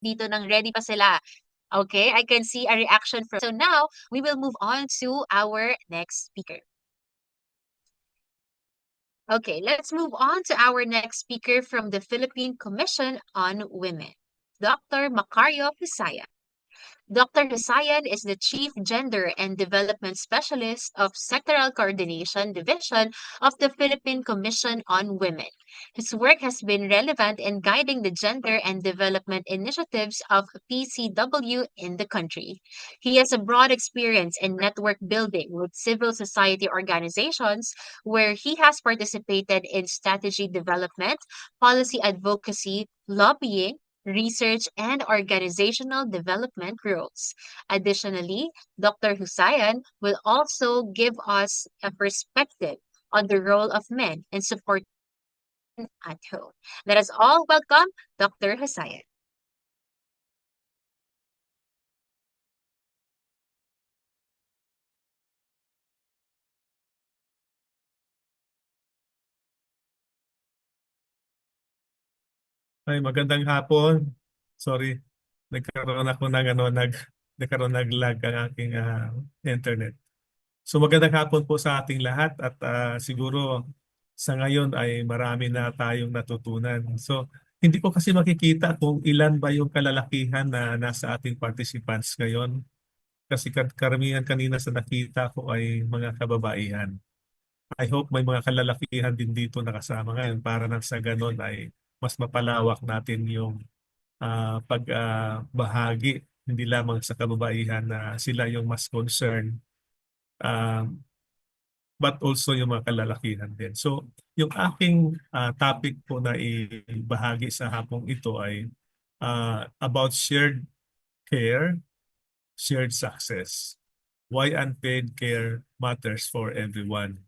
dito ng ready pa sila. Okay, I can see a reaction from. So now, we will move on to our next speaker. Okay, let's move on to our next speaker from the Philippine Commission on Women, Dr. Macario Pisaya. Dr. Husayan is the Chief Gender and Development Specialist of Sectoral Coordination Division of the Philippine Commission on Women. His work has been relevant in guiding the gender and development initiatives of PCW in the country. He has a broad experience in network building with civil society organizations where he has participated in strategy development, policy advocacy, lobbying, research, and organizational development roles. Additionally, Dr. Husayan will also give us a perspective on the role of men in supporting at home. Let us all welcome Dr. Husayan. Ay, magandang hapon. Sorry, nagkaroon ako ng nagkaroon nag-lag ang aking internet. So magandang hapon po sa ating lahat at siguro sa ngayon ay marami na tayong natutunan. So hindi ko kasi makikita kung ilan ba yung kalalakihan na nasa ating participants ngayon. Kasi karamihan kanina sa nakita ko ay mga kababaihan. I hope may mga kalalakihan din dito nakasama ngayon para nang sa ganon ay mas mapalawak natin yung pagbahagi, hindi lamang sa kababaihan na sila yung mas concerned, but also yung mga kalalakihan din. So yung aking topic po na ibahagi sa hapong ito ay about shared care, shared success. Why unpaid care matters for everyone.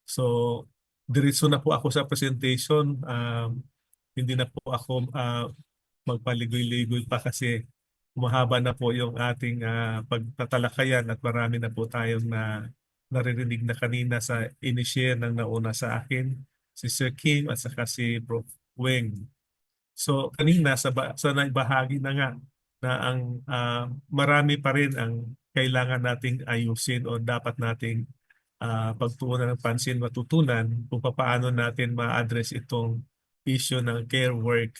So diretso na po ako sa presentation. Hindi na po ako magpaligoy-ligoy pa kasi mahaba na po yung ating pagtatalakayan at marami na po tayong naririnig na kanina sa inishare ng nauna sa akin, si Sir Kim at saka si Prof. Weng. So kanina sa naibahagi na nga na ang marami pa rin ang kailangan nating ayusin o dapat nating pagtuunan ng pansin, matutunan kung paano natin ma-address itong issue ng care work.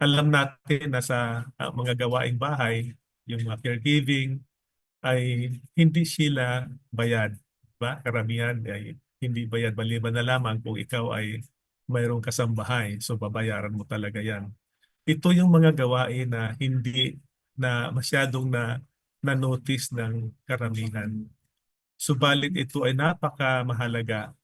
Alam natin na sa mga gawaing bahay, yung mga caregiving ay hindi sila bayad. Diba? Karamihan ay hindi bayad. Maliban na lamang kung ikaw ay mayroong kasambahay. So babayaran mo talaga yan. Ito yung mga gawain na hindi na masyadong na-notice ng karamihan. Subalit ito ay napakamahalaga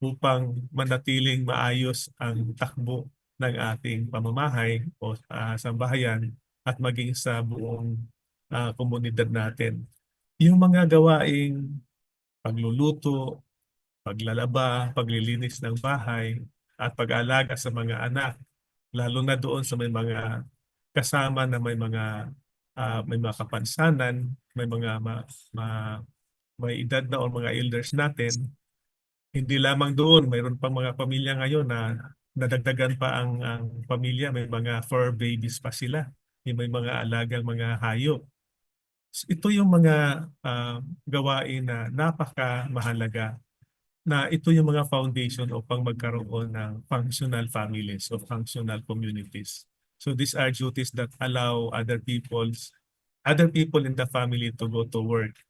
upang manatiling maayos ang takbo ng ating pamamahay o sambahayan at maging sa buong komunidad natin. Yung mga gawaing pagluluto, paglalaba, paglilinis ng bahay at pag-aalaga sa mga anak, lalo na doon sa may mga kasama na may mga kapansanan, may mga may edad na o mga elders natin. Hindi lamang doon, mayroon pang mga pamilya ngayon na nadagdagan pa ang pamilya, may mga fur babies pa sila, may mga alagang mga hayop. Ito yung mga gawain na napakamahalaga na ito yung mga foundation upang magkaroon ng functional families o functional communities. So these are duties that allow other people in the family to go to work.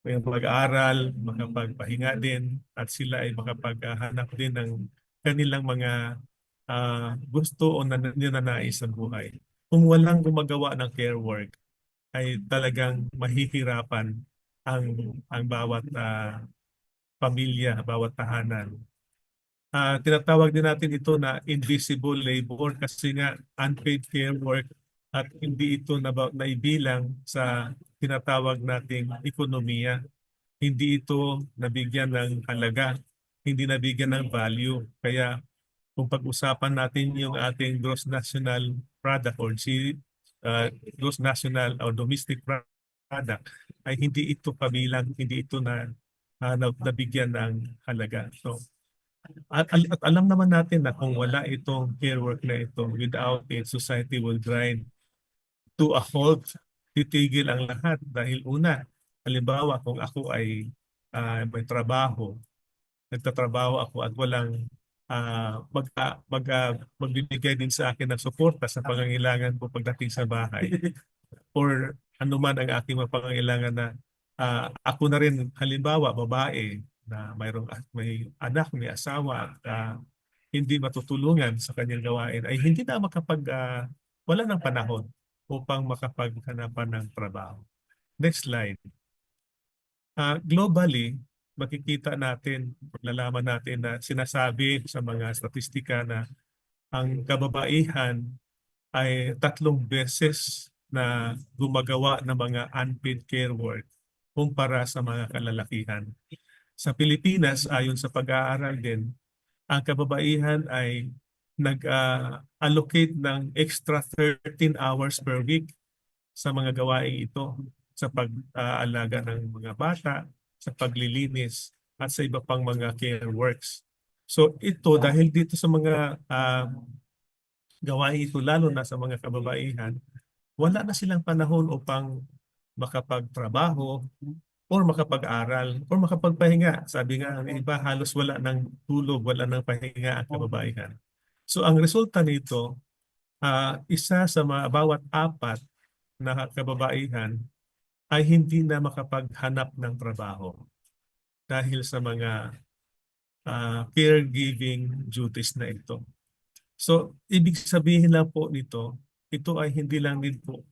May mag-aaral, makapagpahinga din, at sila ay makapaghanap din ng kanilang mga gusto o ninanais sa buhay. Kung walang gumagawa ng care work, ay talagang mahihirapan ang bawat pamilya, bawat tahanan. Tinatawag din natin ito na invisible labor kasi nga unpaid care work at hindi ito naibilang sa tinatawag nating ekonomiya. Hindi ito nabigyan ng halaga, hindi nabigyan ng value. Kaya kung pag-usapan natin yung ating gross national product or gross national or domestic product, ay hindi ito kabilang, hindi ito nabigyan ng halaga. So, at alam naman natin na kung wala itong care work na ito, without it, society will grind to a halt, titigil ang lahat dahil una, halimbawa kung ako ay may trabaho, nagtatrabaho ako at walang magbibigay din sa akin ng suporta sa pangangailangan ko pagdating sa bahay or ano man ang aking mga pangangailangan na ako na rin halimbawa babae na may anak, may asawa at hindi matutulungan sa kanyang gawain ay hindi na wala ng panahon upang makapaghanapan ng trabaho. Next slide. Globally, makikita natin, nalaman natin na sinasabi sa mga statistika na ang kababaihan ay 3 beses na gumagawa ng mga unpaid care work kumpara sa mga kalalakihan. Sa Pilipinas, ayon sa pag-aaral din, ang kababaihan ay nag-allocate ng extra 13 hours per week sa mga gawaing ito, sa pag-aalaga ng mga bata, sa paglilinis, at sa iba pang mga care works. So ito, dahil dito sa mga gawain ito, lalo na sa mga kababaihan, wala na silang panahon upang makapagtrabaho or makapag-aral or makapagpahinga. Sabi nga, ang iba halos wala ng tulog, wala ng pahinga ang kababaihan. So ang resulta nito, isa sa bawat 4 na kababaihan ay hindi na makapaghanap ng trabaho dahil sa mga caregiving duties na ito. So, ibig sabihin lang po nito, ito ay hindi lang din po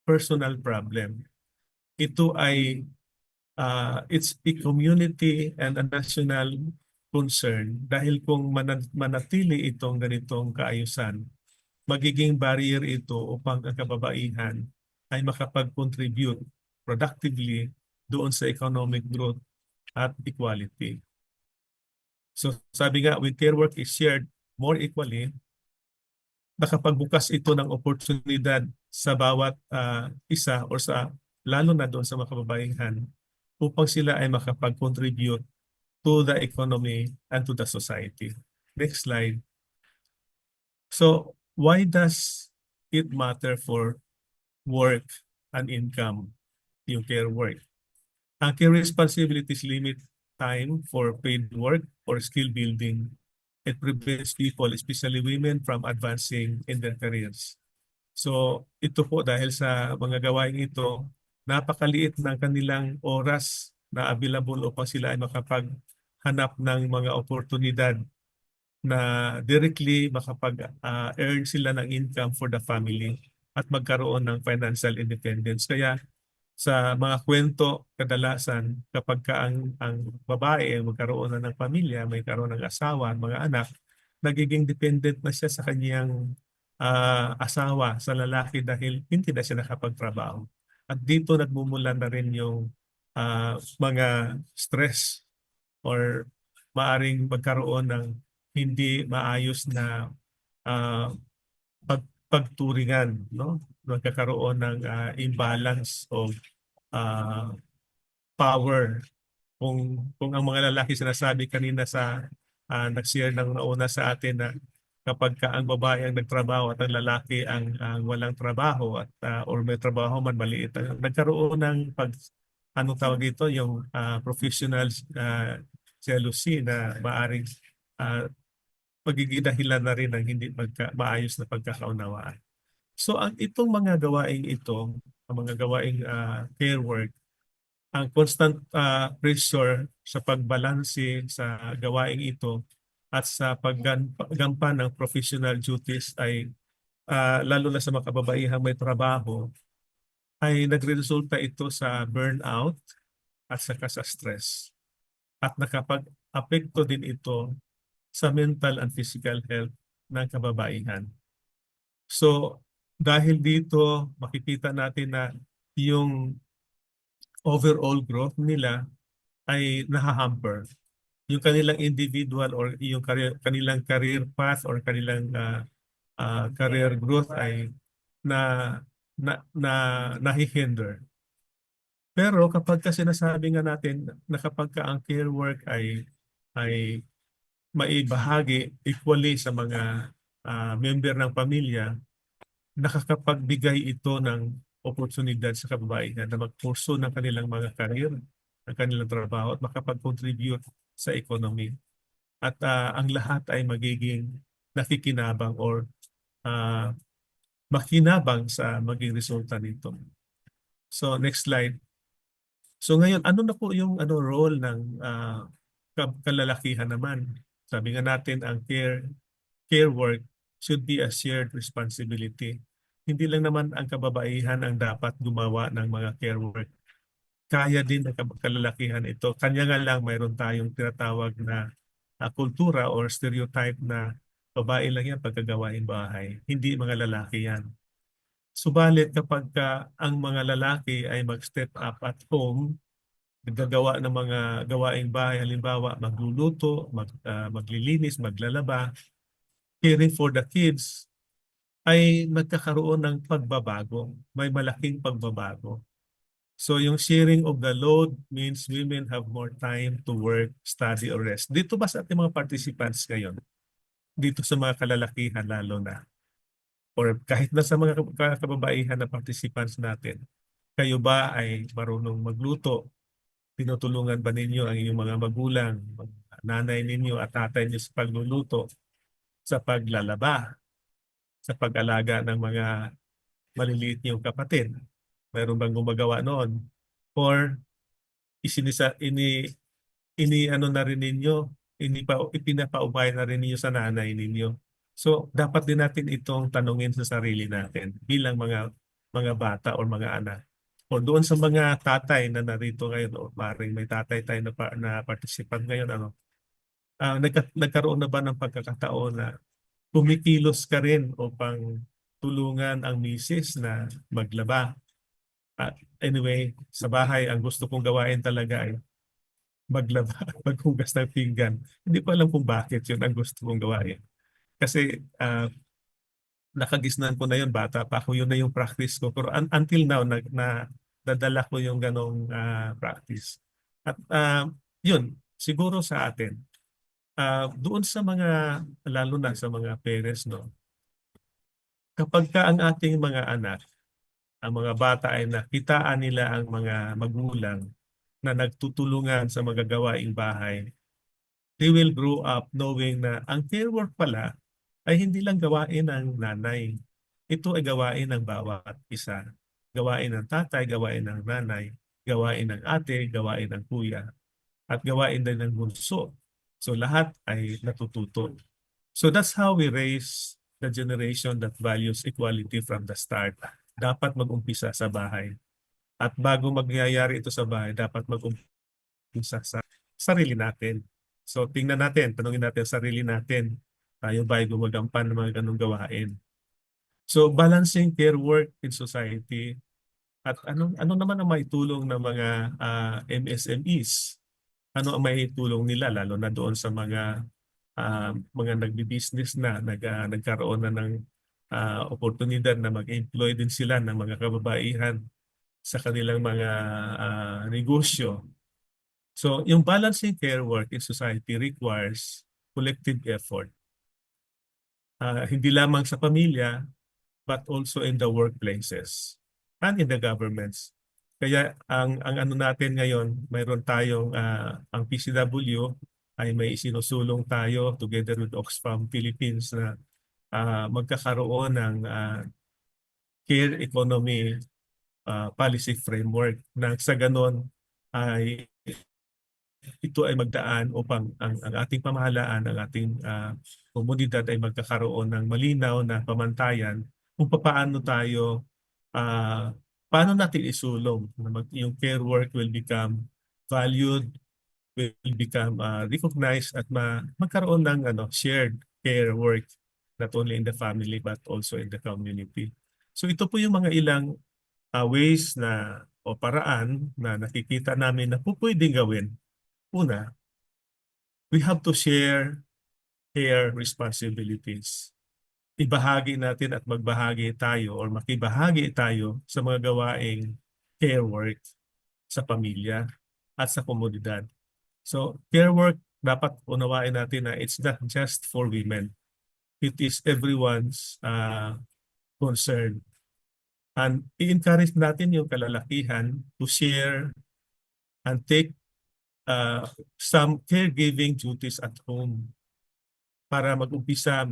personal problem. Ito ay it's a community and a national concern dahil kung manatili itong ganitong kaayusan, magiging barrier ito upang ang kababaihan ay makapag-contribute productively doon sa economic growth at equality. So sabi nga, when care work is shared more equally, nakapagbukas ito ng oportunidad sa bawat isa or lalo na doon sa mga kababaihan upang sila ay makapag-contribute to the economy and to the society. Next slide. So why does it matter for work and income, yung care work? Ang care responsibilities limit time for paid work or skill building. It prevents people, especially women, from advancing in their careers. So ito po dahil sa mga gawain ito, napakaliit ng kanilang oras na available upang sila ay makapaghanap ng mga oportunidad na directly makapag-earn sila ng income for the family at magkaroon ng financial independence. Kaya sa mga kwento, kadalasan kapag ang babae ay magkaroon na ng pamilya, may karoon ng asawa, mga anak, nagiging dependent na siya sa kanyang asawa, sa lalaki dahil hindi na siya nakapagtrabaho. At dito nagmumula na rin yung mga stress or maaring magkaroon ng hindi maayos na pagturingan, no? Magkakaroon ng imbalance of power. Kung ang mga lalaki sinasabi kanina nag-share ng nauna sa atin na kapag ang babae ang nagtrabaho at ang lalaki ang walang trabaho at or may trabaho man maliit, nagkaroon ng anong tawag dito, yung professional jealousy na maaring magiging dahilan na rin ng hindi maayos na pagkakaunawaan. So itong mga gawaing ito, ang mga gawaing care work, ang constant pressure sa pagbalanse sa gawaing ito at sa paggampan ng professional duties ay lalo na sa mga kababaihang may trabaho, ay nagresulta ito sa burnout at saka sa stress. At nakapag-apekto din ito sa mental and physical health ng kababaihan. So dahil dito makikita natin na yung overall growth nila ay nahahamper. Yung kanilang individual or yung kanilang career path or kanilang career growth ay nahihinder. Pero kapag kasi sinasabi nga natin na kapag ang care work ay maibahagi equally sa mga member ng pamilya, nakakapagbigay ito ng oportunidad sa kababaihan na magpurso ng kanilang mga career, ng kanilang trabaho at makapag-contribute sa economy. At ang lahat ay magiging nakikinabang or makinabang sa maging resulta nito. So next slide. So ngayon, ano na po yung role ng kalalakihan naman? Sabi nga natin, ang care work should be a shared responsibility. Hindi lang naman ang kababaihan ang dapat gumawa ng mga care work. Kaya din ng kalalakihan ito. Kanya nga lang mayroon tayong tinatawag na kultura or stereotype na babae lang yan pagkagawain bahay. Hindi mga lalaki yan. Subalit kapag ang mga lalaki ay mag-step up at home, naggagawa ng mga gawaing bahay, halimbawa magluluto, maglilinis, maglalaba, caring for the kids, ay magkakaroon ng pagbabago. May malaking pagbabago. So yung sharing of the load means women have more time to work, study, or rest. Dito ba sa ating mga participants ngayon? Dito sa mga kalalakihan lalo na? Or kahit na sa mga kababaihan na participants natin, kayo ba ay marunong magluto? Tinutulungan ba ninyo ang inyong mga magulang, nanay ninyo at tatay niyo sa pagluluto, sa paglalaba, sa pag-alaga ng mga maliliit niyong kapatid? Mayroon bang gumagawa noon? Or ano na rin ninyo, ipinapaubay na rin ninyo sa nanay ninyo? So dapat din natin itong tanungin sa sarili natin bilang mga bata o mga anak. O doon sa mga tatay na narito ngayon, o maring may tatay tayo na participant ngayon, nagkaroon na ba ng pagkakataon na kumikilos ka rin upang tulungan ang misis na maglaba? Anyway, sa bahay, ang gusto kong gawain talaga ay maglaba, maghugas ng pinggan. Hindi ko alam kung bakit yun ang gusto kong gawain. Kasi nakagisnan ko na yun, bata pa ako, yun na yung practice ko. Pero until now, nadala ko yung ganong practice. At yun, siguro sa atin, doon sa mga, lalo na sa mga parents, no, kapag ka ang ating mga anak, ang mga bata ay nakitaan nila ang mga magulang na nagtutulungan sa mga gawaing bahay, they will grow up knowing na ang care work pala ay hindi lang gawain ng nanay. Ito ay gawain ng bawat isa. Gawain ng tatay, gawain ng nanay, gawain ng ate, gawain ng kuya, at gawain din ng bunso. So lahat ay natututo. So that's how we raise the generation that values equality from the start. Dapat mag-umpisa sa bahay. At bago magyayari ito sa bahay, dapat mag-umpisa sa sarili natin. So tingnan natin, tanungin natin sarili natin, tayo ba ay gumagampan ng mga ganong gawain? So balancing care work in society at ano naman ang maitulong ng mga MSMEs? Ano ang maitulong nila lalo na doon sa mga nagbi-business na nagkaroon na ng oportunidad na mag-employ din sila ng mga kababaihan sa kanilang mga negosyo. So yung balancing care work in society requires collective effort. Hindi lamang sa pamilya, but also in the workplaces and in the governments. Kaya ang ano natin ngayon, mayroon tayong ang PCW ay may isinusulong tayo together with Oxfam Philippines na magkakaroon ng care economy policy framework na sa ganon ay ito ay magdaan upang ang ating pamahalaan, ang ating komunidad ay magkakaroon ng malinaw na pamantayan kung paano natin isulong na yung care work will become valued, will become recognized at magkaroon ng shared care work not only in the family but also in the community. So ito po yung mga ilang ways na o paraan na nakikita namin na pwedeng gawin. Una, we have to share care responsibilities. Ibahagi natin at magbahagi tayo or makibahagi tayo sa mga gawaing care work sa pamilya at sa komunidad. So care work, dapat unawain natin na it's not just for women. It is everyone's concern. And i-encourage natin yung kalalakihan to share and take some caregiving duties at home para mag-umpisa,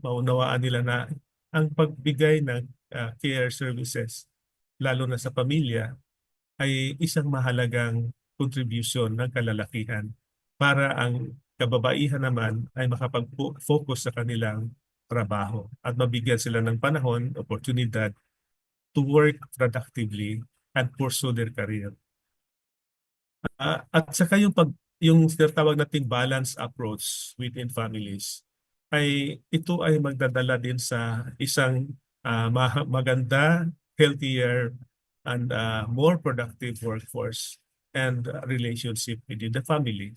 maunawaan nila na ang pagbigay ng care services, lalo na sa pamilya, ay isang mahalagang contribution ng kalalakihan para ang kababaihan naman ay makapag-focus sa kanilang trabaho at mabigyan sila ng panahon, oportunidad to work productively and pursue their career. At saka yung tinatawag nating balance approach within families ito ay magdadala din sa isang maganda, healthier, and more productive workforce and relationship within the family.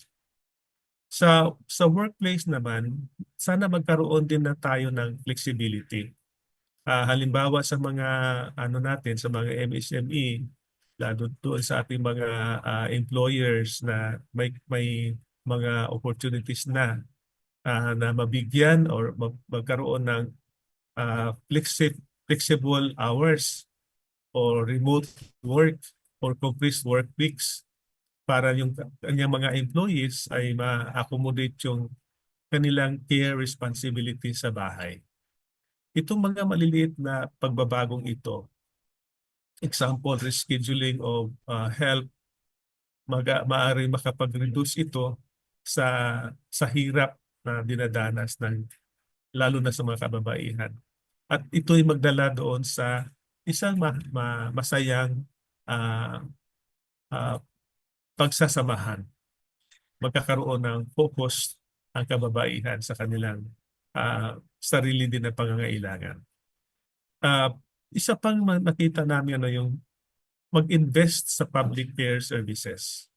Sa workplace naman, sana magkaroon din na tayo ng flexibility. Halimbawa sa mga natin, sa mga MSME, lalo doon sa ating mga employers na may mga opportunities na mabigyan or magkaroon ng flexible hours or remote work or compressed work weeks para yung kanyang mga employees ay ma-accommodate yung kanilang care responsibility sa bahay. Itong mga maliliit na pagbabagong ito, example, rescheduling of help, maaari makapag-reduce ito sa hirap na dinadanas lalo na sa mga kababaihan. At ito'y magdala doon sa isang masayang pagsasamahan. Magkakaroon ng focus ang kababaihan sa kanilang sarili din na pangangailangan. Isa pang nakita namin yung mag-invest sa public care services.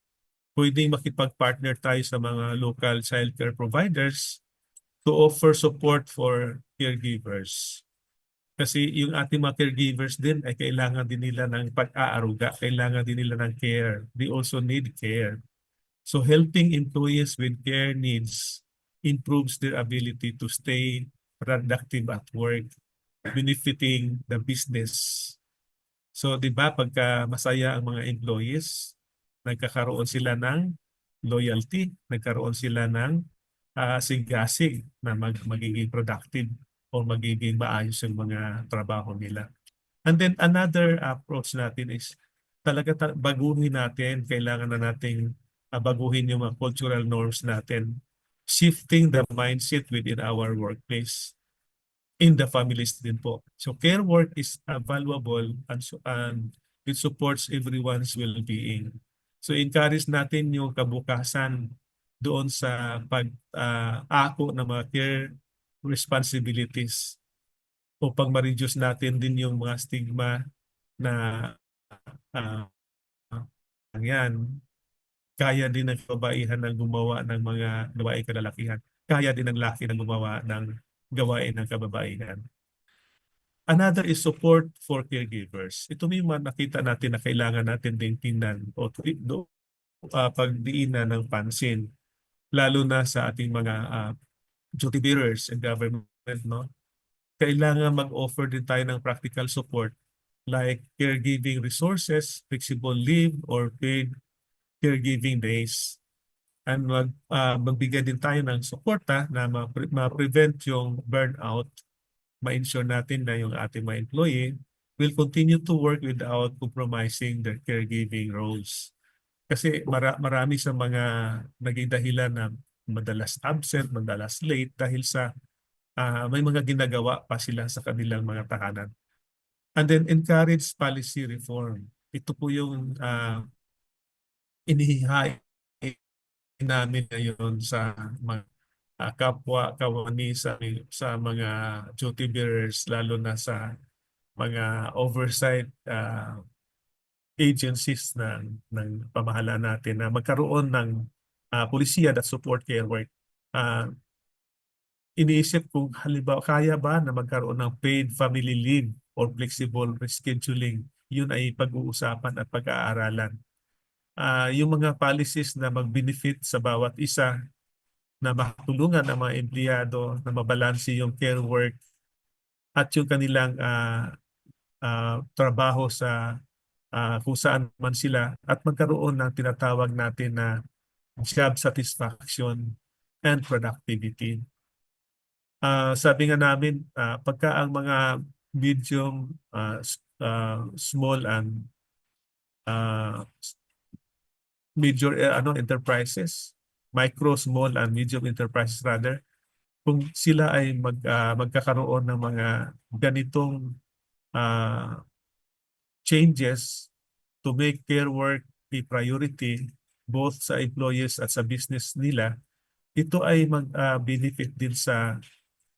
Pwedeng makipag-partner tayo sa mga local childcare providers to offer support for caregivers. Kasi yung ating mga caregivers din ay kailangan din nila ng pag-aaruga, kailangan din nila ng care. They also need care. So helping employees with care needs improves their ability to stay productive at work, benefiting the business. So, di ba, pagka masaya ang mga employees, nagkakaroon sila ng loyalty, nagkaroon sila ng sigasig na magiging productive o magiging maayos yung mga trabaho nila. And then another approach natin is talaga baguhin natin, kailangan na nating baguhin yung mga cultural norms natin, shifting the mindset within our workplace. In the families din po. So care work is valuable and it supports everyone's well-being. So encourage natin yung kabukasan doon sa pag-ako ng mga care responsibilities upang ma-reduce natin din yung mga stigma na yan. Kaya din ng kababaihan na gumawa ng mga gawaing kalalakihan. Kaya din ng laki na gumawa ng gawain ng kababaihan. Another is support for caregivers. Ito may nakita natin na kailangan natin din tingnan o pagdiinan ng pansin, lalo na sa ating mga duty bearers and government. No? Kailangan mag-offer din tayo ng practical support like caregiving resources, flexible leave, or paid caregiving days. And magbigay din tayo ng suporta na ma-prevent yung burnout, ma-ensure natin na yung ating mga employee will continue to work without compromising their caregiving roles. Kasi marami sa mga naging dahilan na madalas absent, madalas late dahil sa may mga ginagawa pa sila sa kanilang mga tahanan. And then encourage policy reform. Ito po yung inihihain namin ngayon sa mga kapwa-kawani sa mga duty bearers, lalo na sa mga oversight agencies ng pamahalaan natin na magkaroon ng polisiya that support care work. Iniisip kung halimbawa kaya ba na magkaroon ng paid family leave or flexible rescheduling, yun ay pag-uusapan at pag-aaralan. Yung mga policies na mag-benefit sa bawat isa, na matulungan ang mga empleyado na mabalanse yung care work at yung kanilang trabaho sa kung saan man sila, at magkaroon ng tinatawag natin na job satisfaction and productivity. Sabi nga namin, pagka ang mga medium, small and major enterprises, micro, small and medium enterprises rather, kung sila ay magkakaroon ng mga ganitong changes to make care work a priority both sa employees at sa business nila, ito ay mag-benefit din sa,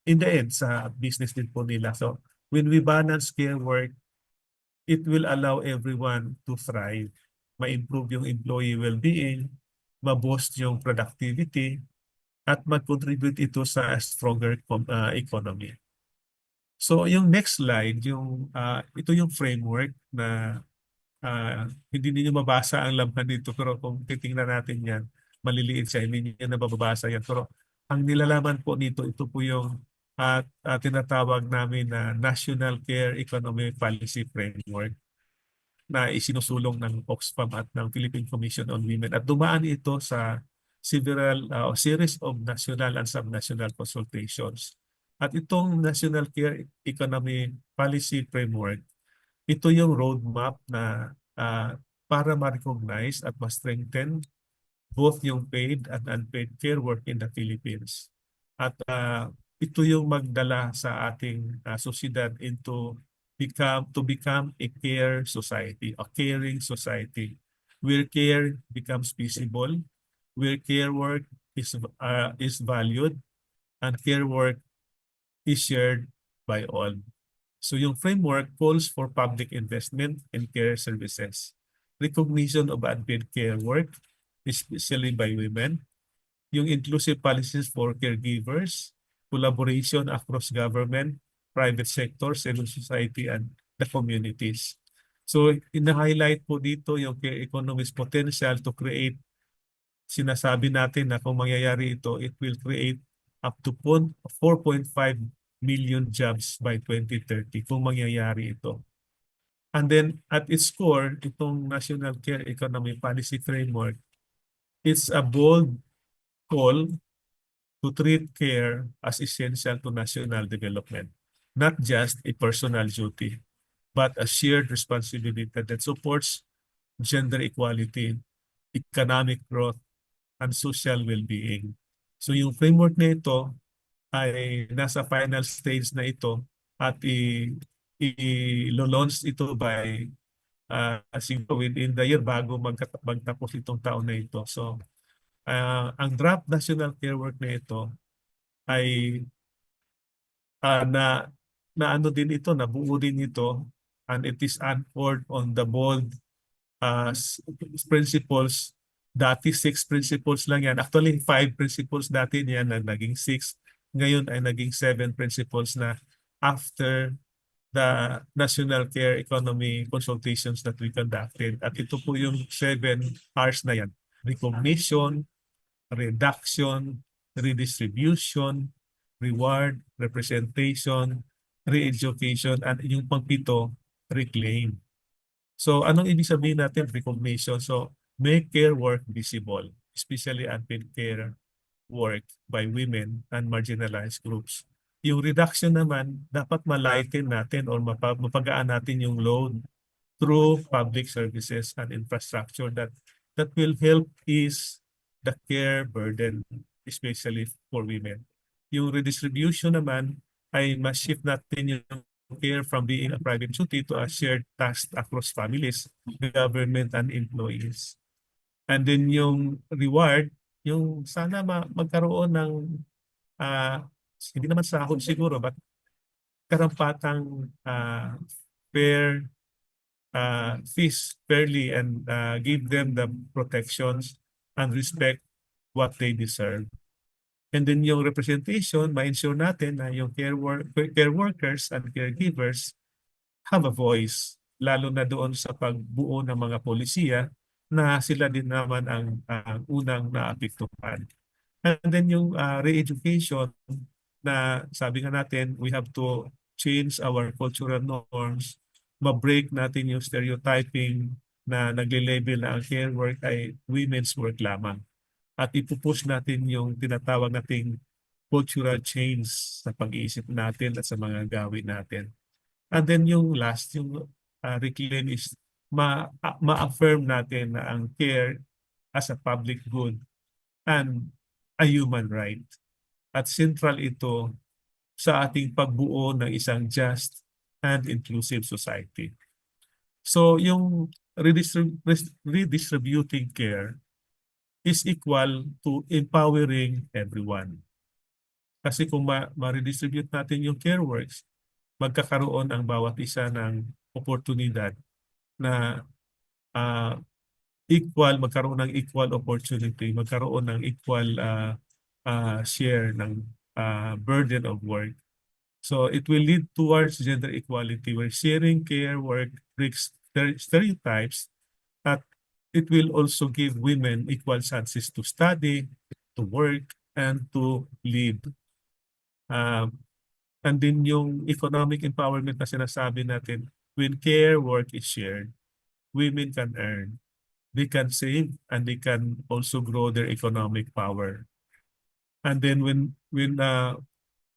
in the end, sa business din po nila. So when we balance care work, it will allow everyone to thrive. Ma-improve yung employee well-being, ma-boost yung productivity, at mag-contribute ito sa stronger economy. So yung next slide, ito yung framework na hindi niyo mabasa ang laman dito, pero kung titingnan natin yan, maliliit siya, hindi niyo nababasa yan. Pero ang nilalaman po nito, ito po yung tinatawag namin na National Care Economy Policy Framework na isinusulong ng Oxfam at ng Philippine Commission on Women. At dumaan ito sa several series of national and subnational consultations. At itong National Care Economy Policy Framework, ito yung roadmap na para ma-recognize at ma-strengthen both yung paid and unpaid care work in the Philippines. At ito yung magdala sa ating sociedad into become a care society, a caring society, where care becomes visible, where care work is valued, and care work is shared by all. So yung framework calls for public investment in care services, recognition of unpaid care work, especially by women, yung inclusive policies for caregivers, collaboration across government, private sector, civil society, and the communities. So ina-highlight po dito yung care economy's potential to create, sinasabi natin na kung mangyayari ito, it will create up to 4.5 million jobs by 2030 kung mangyayari ito. And then at its core, itong National Care Economy Policy Framework, it's a bold call to treat care as essential to national development, not just a personal duty, but a shared responsibility that supports gender equality, economic growth, and social well-being. So yung framework na ito ay nasa final stage na ito at i-launch ito by siguro within the year bago magtapos itong taon na ito. So ang draft national care work na ito ay na ano din ito, nabuo din ito, and it is anchored on the bold principles. Dati 6 principles lang yan. Actually 5 principles dati niyan na naging 6. Ngayon ay naging 7 principles na after the National Care Economy consultations that we conducted. At ito po yung 7 R's na yan. Recognition, reduction, redistribution, reward, representation, re-education, at yung pang-pito, reclaim. So anong ibig sabihin natin? Recognition. So make care work visible, especially unpaid care work by women and marginalized groups. Yung reduction naman, dapat ma-lighten natin or mapagaan natin yung load through public services and infrastructure that will help ease the care burden, especially for women. Yung redistribution naman ay ma-shift natin yung care from being a private duty to a shared task across families, government, and employees. And then yung reward, yung sana magkaroon ng hindi naman sahod siguro, but karampatang fair fees fairly and give them the protections and respect what they deserve. And then yung representation, ma-ensure natin na yung care workers and caregivers have a voice, lalo na doon sa pagbuo ng mga polisiya na sila din naman ang unang naapektuhan. And then yung re-education na sabi nga natin, we have to change our cultural norms, ma-break natin yung stereotyping na nagle-label na ang care work ay women's work lamang. At ipupush natin yung tinatawag nating cultural change sa pag-iisip natin at sa mga gawin natin. And then yung last, yung reclaim is ma-affirm natin na ang care as a public good and a human right. At central ito sa ating pagbuo ng isang just and inclusive society. So yung redistributing care is equal to empowering everyone. Kasi kung ma-redistribute natin yung care works, magkakaroon ang bawat isa ng oportunidad na magkaroon ng equal opportunity, magkaroon ng equal share ng burden of work. So it will lead towards gender equality where sharing care work breaks stereotypes, that it will also give women equal chances to study, to work, and to lead. And din yung economic empowerment na sinasabi natin, when care work is shared, women can earn, they can save, and they can also grow their economic power. And then when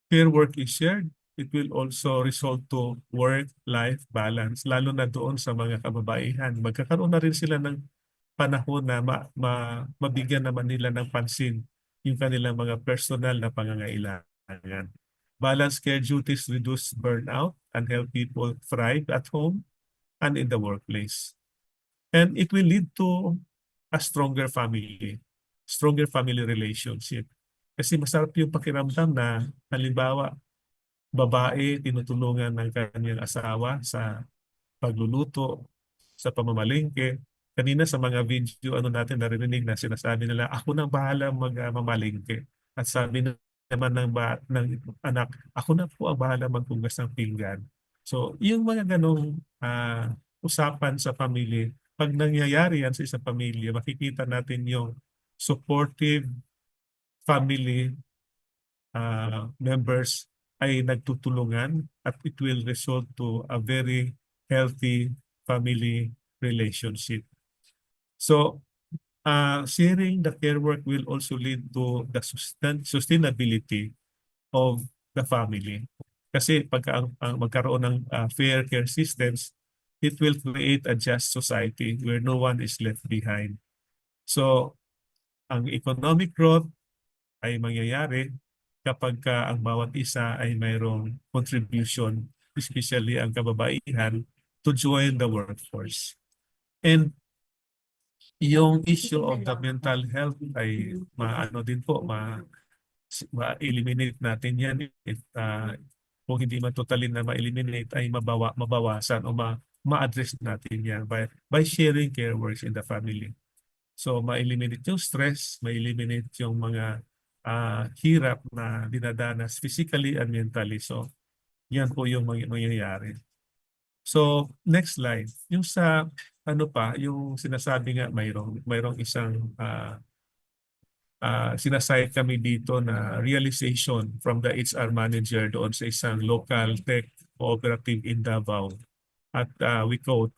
care work is shared, it will also result to work-life balance, lalo na doon sa mga kababaihan. Magkakaroon na rin sila ng panahon na mabigyan naman nila ng pansin yung kanilang mga personal na pangangailangan. Balanced care duties reduce burnout and help people thrive at home and in the workplace. And it will lead to a stronger family relationship. Kasi masarap yung pakiramdam na halimbawa, babae tinutulungan ng kanyang asawa sa pagluluto, sa pamamalengke. Kanina sa mga video natin narinig na sinasabi nila, ako nang bahala magmamalengke. At sabi naman ng anak, ako na po ang bahala maghugas ng pinggan. So yung mga ganong usapan sa pamilya, pag nangyayari yan sa isang pamilya, makikita natin yung supportive family members ay nagtutulungan at it will result to a very healthy family relationship. So sharing the care work will also lead to the sustainability of the family. Kasi pagka magkaroon ng fair care systems, it will create a just society where no one is left behind. So ang economic growth ay mangyayari kapag ang bawat isa ay mayroong contribution, especially ang kababaihan, to join the workforce. And yung issue of the mental health ay ma-eliminate natin yan. Kung hindi man totally na ma-eliminate ay mabawasan o ma-address natin yan by sharing care works in the family. So ma-eliminate yung stress, ma-eliminate yung mga hirap na dinadanas physically and mentally. So yan po yung mangyayari. So next slide. Yung sa yung sinasabi nga mayroong isang sinasay kami dito na realization from the HR manager doon sa isang local tech cooperative in Davao. At we quote,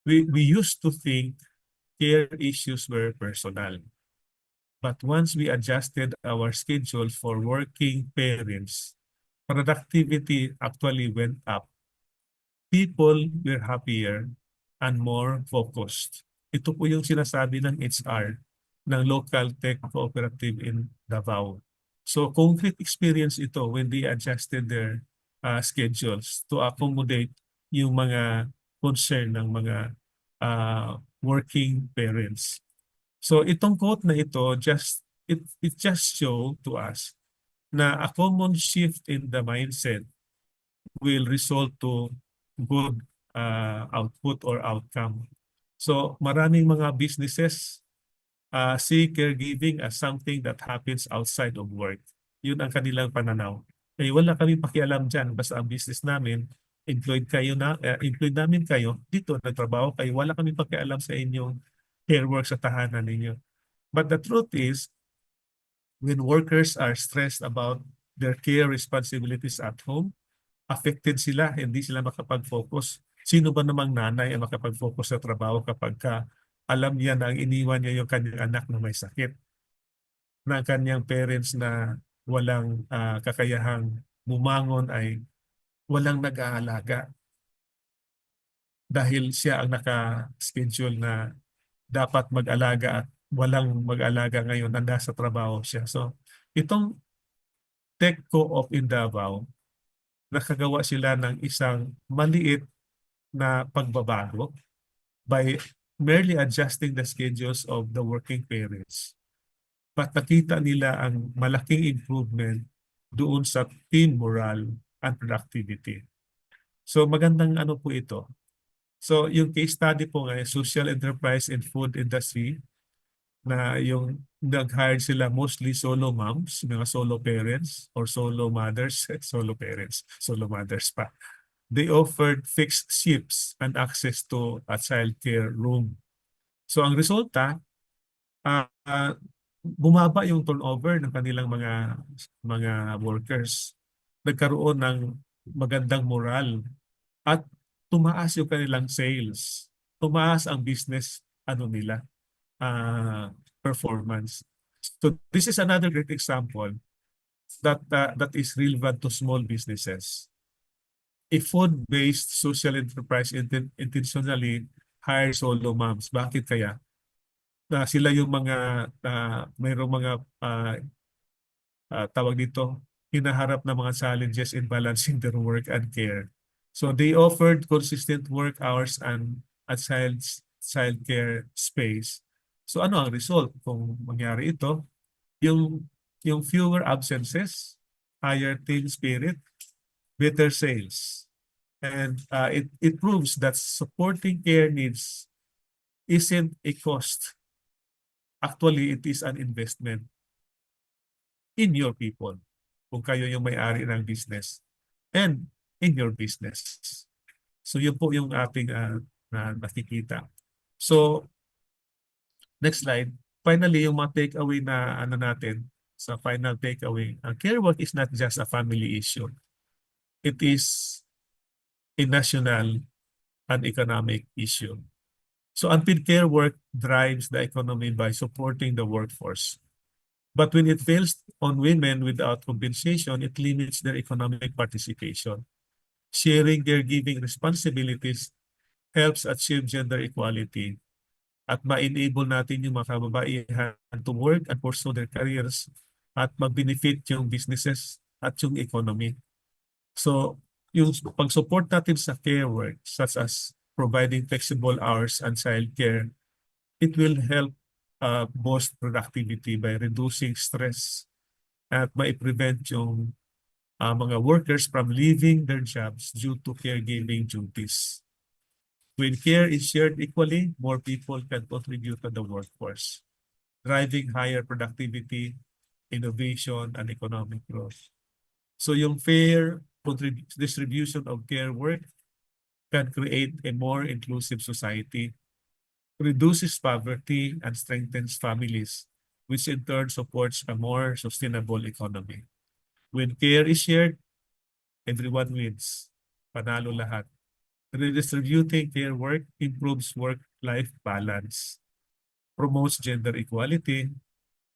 we used to think care issues were personal. But once we adjusted our schedules for working parents, productivity actually went up. People were happier and more focused. Ito po yung sinasabi ng HR ng local tech cooperative in Davao. So concrete experience ito when they adjusted their schedules to accommodate yung mga concern ng mga working parents. So itong quote na ito it just show to us na a common shift in the mindset will result to good output or outcome. So maraming mga businesses see caregiving as something that happens outside of work. Yun ang kanilang pananaw. Wala kami pakialam dyan. Basta ang business namin, employed namin kayo, dito nagtrabaho kayo, wala kami pakialam sa inyong care work sa tahanan ninyo. But the truth is, when workers are stressed about their care responsibilities at home, affected sila, hindi sila makapag-focus. Sino ba namang nanay ang makapag-focus sa trabaho kapag alam niya na ang iniwan niya yung kanyang anak na may sakit, na kanyang parents na walang kakayahang bumangon ay walang nag-aalaga dahil siya ang naka-schedule na dapat mag-alaga at walang mag-alaga ngayon na nasa trabaho siya. So, itong Tech Co-op in Davao, nakagawa sila ng isang maliit na pagbabago by merely adjusting the schedules of the working parents. But nakita nila ang malaking improvement doon sa team morale and productivity. So magandang ano po ito. So yung case study po nga, social enterprise and food industry, na yung nag-hire sila mostly solo moms, mga solo parents or solo mothers, solo parents, solo mothers pa. They offered fixed shifts and access to a childcare room. So ang resulta, bumaba yung turnover ng kanilang mga workers. Nagkaroon ng magandang moral at tumaas yung kanilang sales. Tumaas ang business nila performance. So this is another great example that is relevant to small businesses. A food-based social enterprise intentionally hire solo moms. Bakit kaya? Sila yung mga mayroong mga tawag dito, hinaharap na mga challenges in balancing their work and care. So they offered consistent work hours and a childcare space. So ano ang result kung mangyari ito? Yung fewer absences, higher team spirit, better sales. And it proves that supporting care needs isn't a cost. Actually, it is an investment in your people, kung kayo yung may-ari ng business, and in your business. So yun po yung ating nakikita. So, next slide. Finally, yung mga takeaway na natin, sa final takeaway, care work is not just a family issue. It is a national and economic issue. So unpaid care work drives the economy by supporting the workforce. But when it fails on women without compensation, it limits their economic participation. Sharing caregiving responsibilities helps achieve gender equality at ma-enable natin yung mga kababaihan to work and pursue their careers at mag-benefit yung businesses at yung economy. So yung pag-support natin sa care work, such as providing flexible hours and childcare, it will help boost productivity by reducing stress at mai-prevent yung mga workers from leaving their jobs due to caregiving duties. When care is shared equally, more people can contribute to the workforce, driving higher productivity, innovation, and economic growth. So yung fair distribution of care work can create a more inclusive society, reduces poverty, and strengthens families, which in turn supports a more sustainable economy. When care is shared, everyone wins. Panalo lahat. Redistributing care work improves work-life balance, promotes gender equality,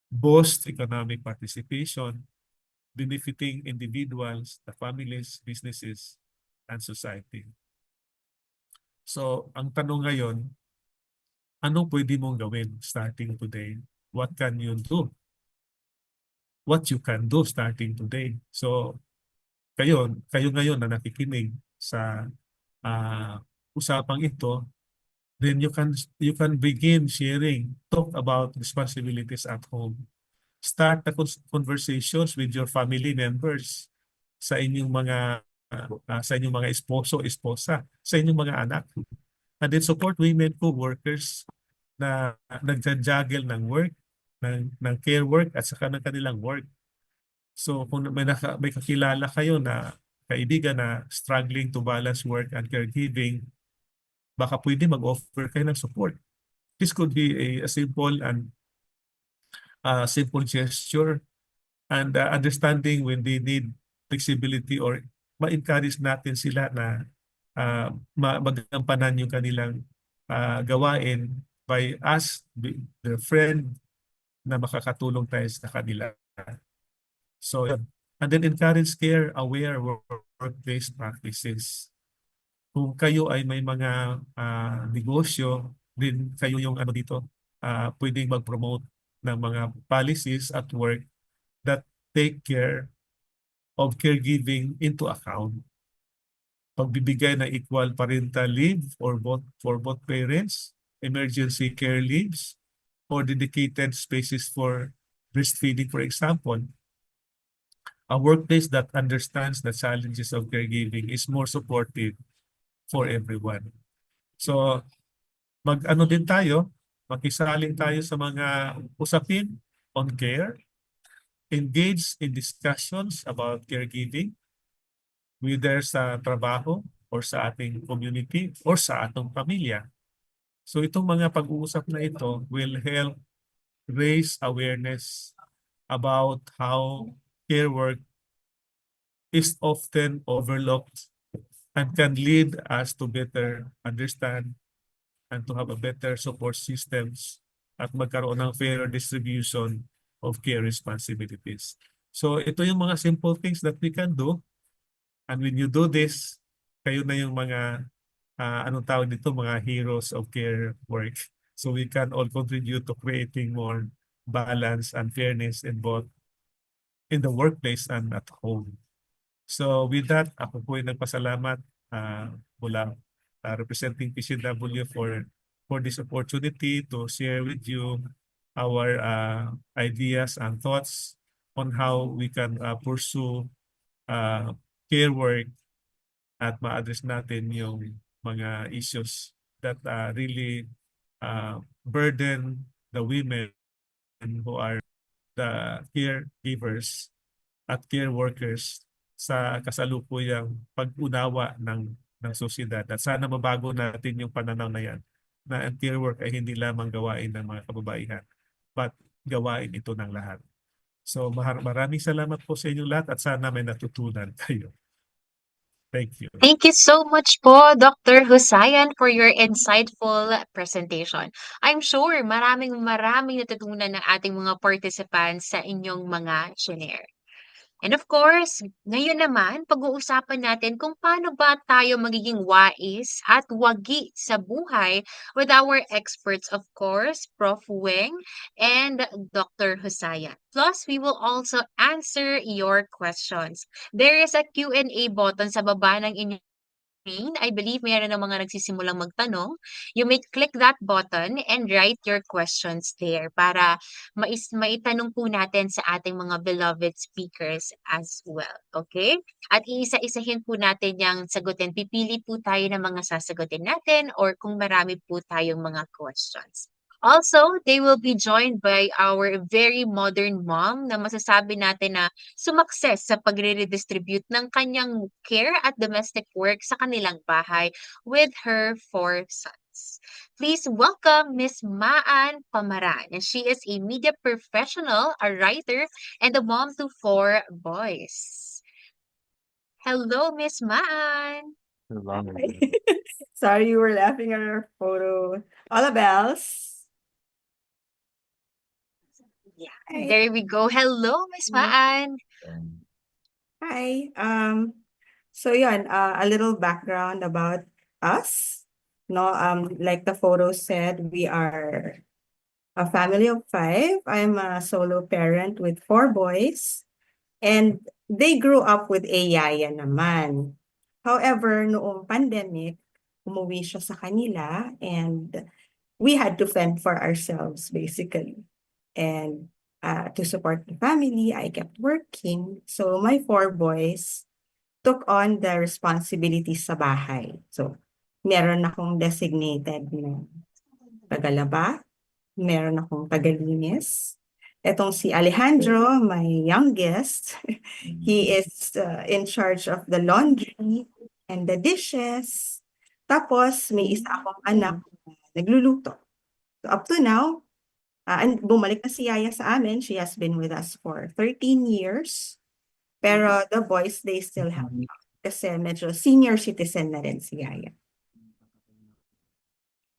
boosts economic participation, benefiting individuals, the families, businesses, and society. So, ang tanong ngayon, ano pwede mong gawin starting today? What can you do? What you can do starting today? So, kayo ngayon na nakikinig sa usapang ito, then you can begin sharing, talk about responsibilities at home. Start the conversations with your family members, sa inyong mga esposo, esposa, sa inyong mga anak. And then support women co-workers na nagja-juggle ng work, ng care work at saka ng kanilang work. So kung may kakilala kayo na kaibigan na struggling to balance work and caregiving, baka pwede mag-offer kayo ng support. This could be a simple and simple gesture, and understanding when they need flexibility, or ma-encourage natin sila na magampanan yung kanilang gawain by us, their friend, na makakatulong tayo sa kanila. So And then encourage care-aware workplace practices. Kung kayo ay may mga negosyo, din kayo yung ano dito, pwedeng mag-promote ng mga policies at work that take care of caregiving into account. Pagbibigay ng equal parental leave for both parents, emergency care leaves, or dedicated spaces for breastfeeding, for example. A workplace that understands the challenges of caregiving is more supportive for everyone. So, mag-ano din tayo, makisaling tayo sa mga usapin on care, engage in discussions about caregiving, whether sa trabaho or sa ating community or sa atong pamilya. So itong mga pag-uusap na ito will help raise awareness about how care work is often overlooked and can lead us to better understand and to have a better support systems at magkaroon ng fairer distribution of care responsibilities. So ito yung mga simple things that we can do. And when you do this, kayo na yung mga, anong tawag dito, mga heroes of care work. So we can all contribute to creating more balance and fairness in both in the workplace and at home. So with that, ako po ay nagpasalamat mula representing PCW for this opportunity to share with you our ideas and thoughts on how we can pursue care work at ma-address natin yung mga issues that really burden the women who are the caregivers at care workers sa kasalukuyang pag-unawa ng sosyedad. At sana mabago natin yung pananaw na yan, na ang care work ay hindi lamang gawain ng mga kababaihan, but gawain ito ng lahat. So maraming salamat po sa inyong lahat at sana may natutunan kayo. Thank you. Thank you so much po, Dr. Husayan, for your insightful presentation. I'm sure maraming natutunan ng ating mga participants sa inyong mga shinare. And of course, ngayon naman, pag-uusapan natin kung paano ba tayo magiging wais at wagi sa buhay with our experts, of course, Prof. Weng and Dr. Husayan. Plus, we will also answer your questions. There is a Q&A button sa baba ng inyong screen. I believe mayroon ng mga nagsisimulang magtanong. You may click that button and write your questions there para maitanong po natin sa ating mga beloved speakers as well. Okay? At iisa-isahin po natin yung sagutin. Pipili po tayo ng mga sasagutin natin or kung marami po tayong mga questions. Also, they will be joined by our very modern mom na masasabi natin na sumakses sa pagre-redistribute ng kanyang care at domestic work sa kanilang bahay with her 4 sons. Please welcome Miss Maan Pamaran. And she is a media professional, a writer, and a mom to 4 boys. Hello, Miss Maan. Sorry, you were laughing at our photo. All the bells. Yeah, there we go. Hello, Miss Maan. Hi. So yun, a little background about us. No, like the photo said, we are a family of 5. I'm a solo parent with 4 boys, and they grew up with a yaya naman. However, noong pandemic, umuwi siya sa kanila, and we had to fend for ourselves, basically. And to support the family, I kept working. So my 4 boys took on the responsibilities sa bahay. So meron akong designated na tagalaba, meron akong tagalinis. Etong si Alejandro, my youngest, he is in charge of the laundry and the dishes. Tapos may isa akong anak na nagluluto. So up to now, and bumalik na si Yaya sa amin. She has been with us for 13 years. Pero the boys, they still help out. Kasi medyo senior citizen na rin si Yaya.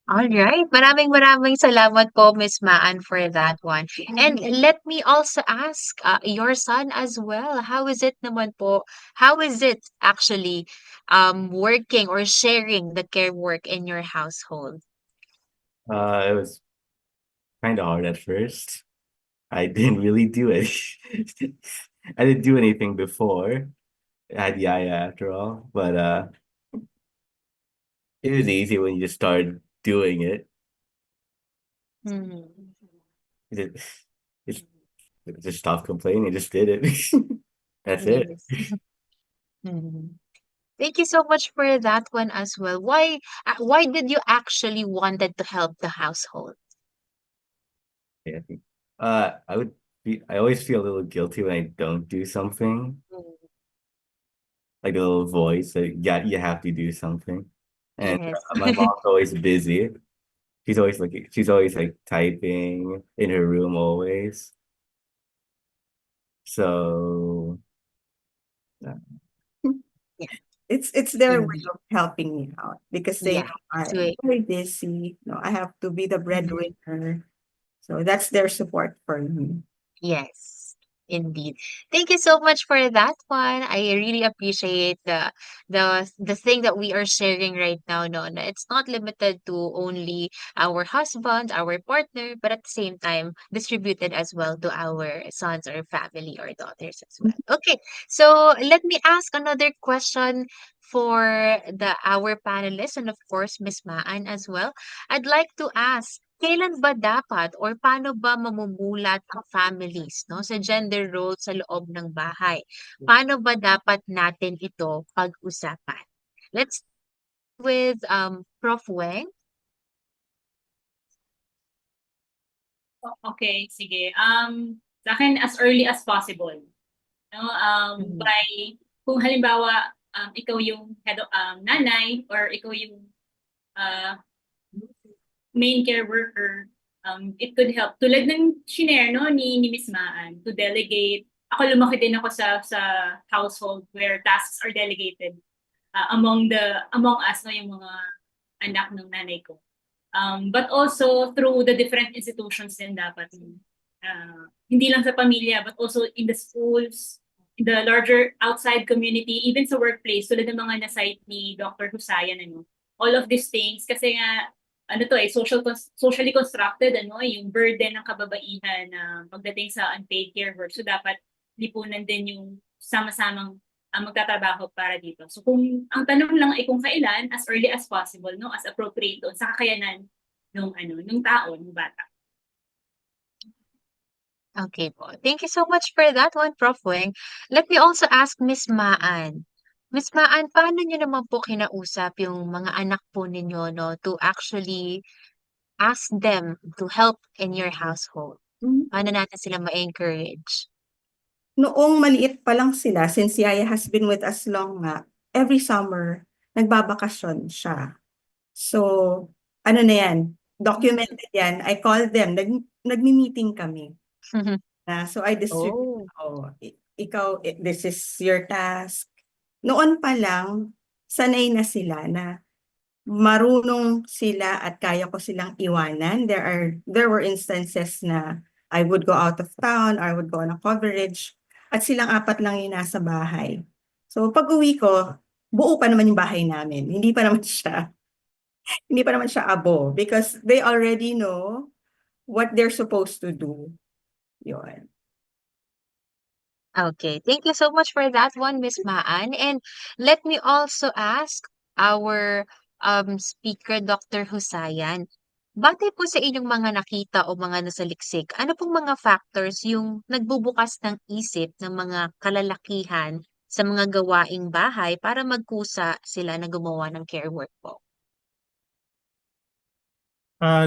Alright, maraming salamat po, Miss Maan, for that one. And let me also ask, your son as well, how is it naman po? How is it actually, working or sharing the care work in your household? It was kind of hard at first. I didn't really do it. I didn't do anything before. I had Yaya after all, but it was easy when you just started doing it. Mhm. It just, just stopped complaining, just did it. That's it. Yes. Mhm. Thank you so much for that one as well. Why did you actually wanted to help the household? Yeah, I think. I always feel a little guilty when I don't do something, Mm, like a little voice, like, yeah, you have to do something. And yes. my mom's always busy. She's always like typing in her room always. So yeah. Yeah, It's their way indeed. of helping me out because they Yeah, know so I'm very busy. I have to be the mhm. breadwinner. So that's their support for me. Yes, indeed. Thank you so much for that one. I really appreciate the thing that we are sharing right now, no, na it's not limited to only our husband, our partner, but at the same time distributed as well to our sons or family or daughters as well. Okay, so let me ask another question for the our panelists and of course Miss Maan as well. I'd like to ask, kailan ba dapat or paano ba mamumulat ang families 'no, sa gender role sa loob ng bahay? Paano ba dapat natin ito pag-usapan? Let's with, Prof. Weng. Okay, sige. Sa akin as early as possible. No? Mhm. By kung halimbawa ikaw yung head of, nanay or ikaw yung uh, main care worker, it could help. Tulad ng shinare no, ni Miss Maan, to delegate. Ako lumaki din ako sa household where tasks are delegated among us, no, yung mga anak ng nanay ko. But also through the different institutions din dapat. Hindi lang sa pamilya, but also in the schools, in the larger outside community, even sa workplace, tulad ng mga na-cite ni Dr. Husayan, all of these things, kasi nga, socially constructed, yung burden ng kababaihan pagdating sa unpaid care work. So dapat lipunan din yung sama-samang magtatrabaho para dito. So kung ang tanong lang ay kung kailan, as early as possible, no, as appropriate doon sa kakayanan nung tao, ng bata. Okay po. Thank you so much for that one, Prof. Weng. Let me also ask Miss Maan. Miss Maan, paano niyo naman po kinausap yung mga anak po ninyo 'no, to actually ask them to help in your household? Paano natin sila ma-encourage? Noong maliit pa lang sila, since Yaya has been with us long nga, every summer, nagbabakasyon siya. So, ano na yan, documented yan. I call them, nagmi-meeting kami. So I distribute, ikaw, this is your task. Noon pa lang, sanay na sila na marunong sila at kaya ko silang iwanan. There were instances na I would go out of town, or I would go on a coverage, at silang apat lang yung nasa bahay. So pag uwi ko, buo pa naman yung bahay namin. Hindi pa naman siya abo because they already know what they're supposed to do. Yun. Okay, thank you so much for that one, Miss Maan. And let me also ask our speaker, Dr. Husayan. Batay po sa inyong mga nakita o mga nasaliksik, ano pong mga factors yung nagbubukas ng isip ng mga kalalakihan sa mga gawaing bahay para magkusa sila na gumawa ng care work po?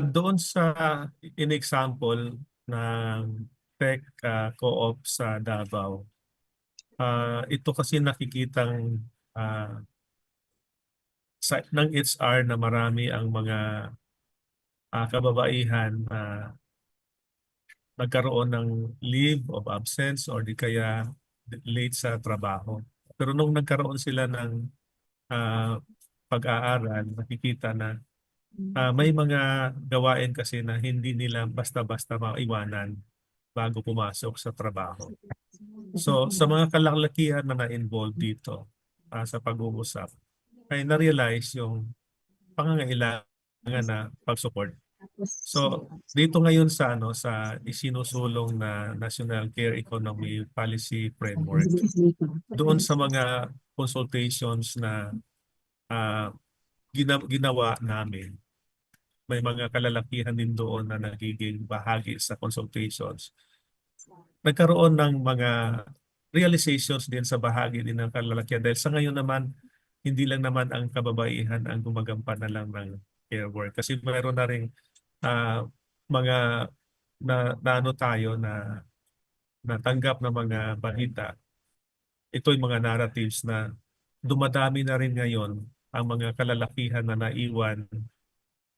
Doon sa in-example ng tech co-op sa Davao, ito kasi nakikitang ng HR na marami ang mga kababaihan na nagkaroon ng leave of absence or di kaya late sa trabaho. Pero nung nagkaroon sila ng pag-aaral, nakikita na May mga gawain kasi na hindi nila basta-basta maiwanan bago pumasok sa trabaho. So sa mga kalalakihan na na-involve dito sa pag-uusap, ay na-realize yung pangangailangan na pag-support. So dito ngayon sa sa isinusulong na National Care Economy Policy Framework, doon sa mga consultations na ginawa namin, may mga kalalakihan din doon na nagiging bahagi sa consultations. Nagkaroon ng mga realizations din sa bahagi din ng kalalakihan. Dahil sa ngayon naman, hindi lang naman ang kababaihan ang gumagampanan lang ng care work. Kasi mayroon na rin mga ano tayo na natanggap na mga balita. Ito yung mga narratives na dumadami na rin ngayon ang mga kalalakihan na naiwan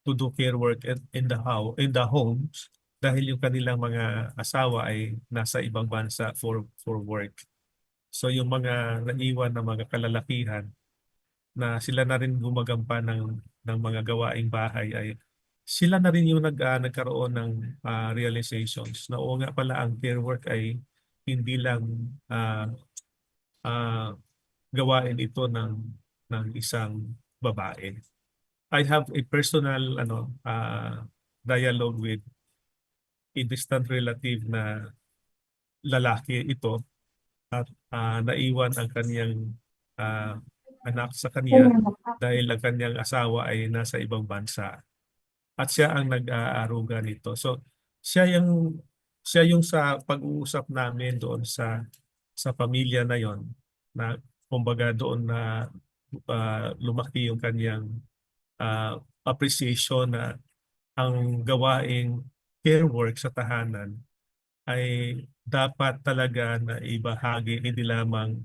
to do care work in the homes dahil yung kanilang mga asawa ay nasa ibang bansa for work. So yung mga naiwan na mga kalalakihan na sila na rin gumagampan ng mga gawaing bahay ay sila na rin yung nagkaroon ng realizations na oo nga pala ang care work ay hindi lang gawain ito ng isang babae. I have a personal dialogue with a distant relative na lalaki ito at naiwan ang kaniyang anak sa kanya dahil ang kaniyang asawa ay nasa ibang bansa. At siya ang nag-aaruga nito. So siya yung sa pag-uusap namin doon sa pamilya na yon na kumbaga doon na lumaki yung kaniyang appreciation na ang gawaing care work sa tahanan ay dapat talaga na ibahagi hindi lamang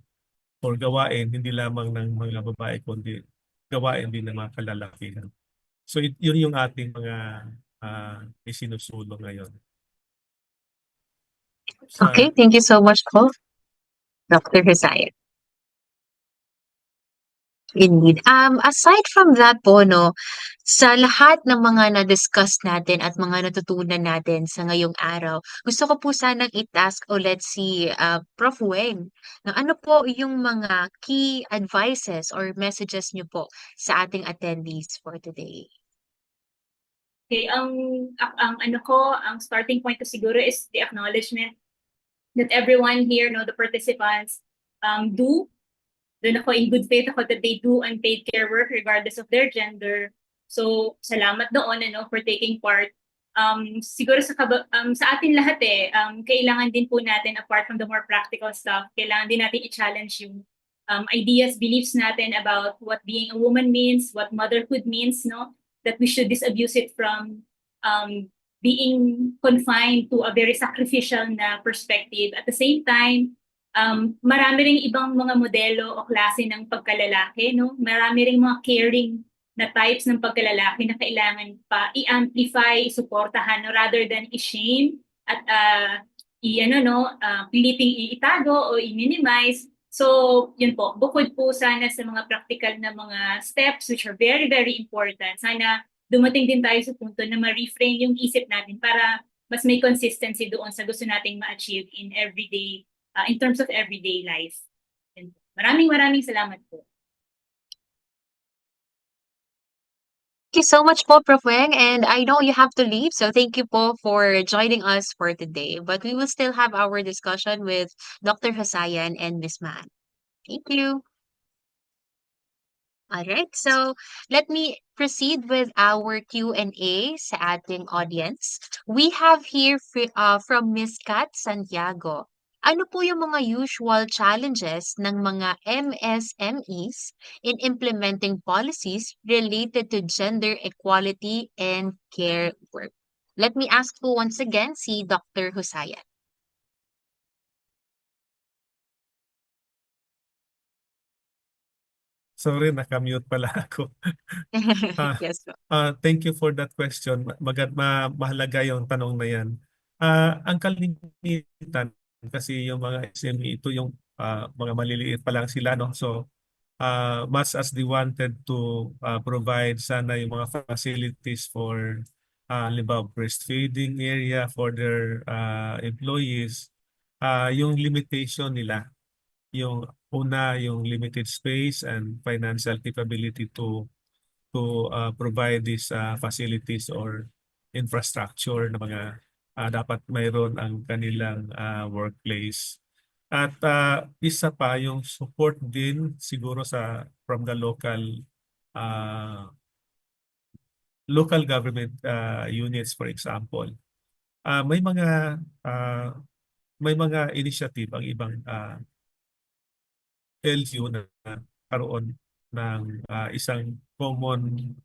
or gawain hindi lamang ng mga babae kundi gawain din ng mga kalalakihan. So yun yung ating mga isinusulong ngayon. Okay, thank you so much po, Dr. Hussayan. Indeed. Aside from that po, no, sa lahat ng mga na-discuss natin at mga natutunan natin sa ngayong araw, gusto ko po sanang i-task ulit si Prof. Weng na ano po yung mga key advices or messages niyo po sa ating attendees for today. Okay, ang starting point ko siguro is the acknowledgement that everyone here, the participants, doon ako in good faith ako that they do unpaid care work regardless of their gender. So, salamat doon for taking part. Siguro sa atin lahat kailangan din po natin, apart from the more practical stuff, kailangan din natin i-challenge yung ideas, beliefs natin about what being a woman means, what motherhood means, that we should disabuse it from being confined to a very sacrificial na perspective. At the same time, marami ring ibang mga modelo o klase ng pagkalalaki, Marami ring mga caring na types ng pagkalalaki na kailangan pa i-amplify, suportahan, rather than i-shame at piliting itago o i-minimize. So, yun po, bukod po sana sa mga practical na mga steps which are very, very important, sana dumating din tayo sa punto na ma-reframe yung isip natin para mas may consistency doon sa gusto nating ma-achieve in everyday in terms of everyday life. Maraming salamat po. Thank you so much po, Prof. Weng, and I know you have to leave, so thank you po for joining us for today. But we will still have our discussion with Dr. Hussayan and Ms. Man. Thank you. All right, so let me proceed with our Q&A sa ating audience. We have here from Ms. Kat Santiago. Ano po yung mga usual challenges ng mga MSMEs in implementing policies related to gender equality and care work? Let me ask po once again si Dr. Hussayan. Sorry, nakamute pala ako. Yes po. Thank you for that question. Mahalaga yung tanong na yan. Ang kalimitan kasi yung mga SME, ito yung mga maliliit pa lang sila, no? So much as they wanted to provide sana yung mga facilities for halimbawa breastfeeding area for their employees, yung limitation nila, yung una, yung limited space and financial capability to provide these facilities or infrastructure na mga dapat mayroon ang kanilang workplace. At isa pa yung support din siguro from the local government units, for example. May mga initiative ang ibang LGU na karoon ng isang common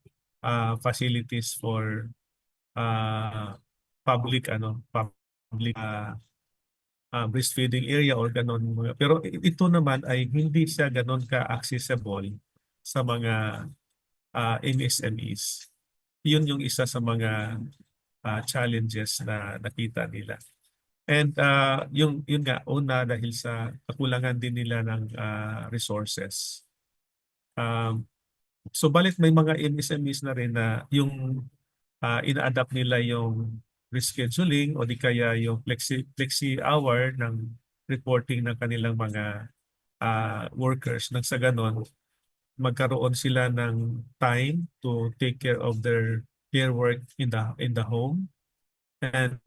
facilities for public breastfeeding area or ganon. Pero ito naman ay hindi siya ganon ka-accessible sa mga MSMEs. Yun yung isa sa mga challenges na nakita nila. And yung nga, una dahil sa kakulangan din nila ng resources. So balit may mga MSMEs na rin na yung ina-adapt nila yung rescheduling o di kaya yung flexi hour ng reporting ng kanilang mga workers. Nang sa ganon, magkaroon sila ng time to take care of their care work in the home. And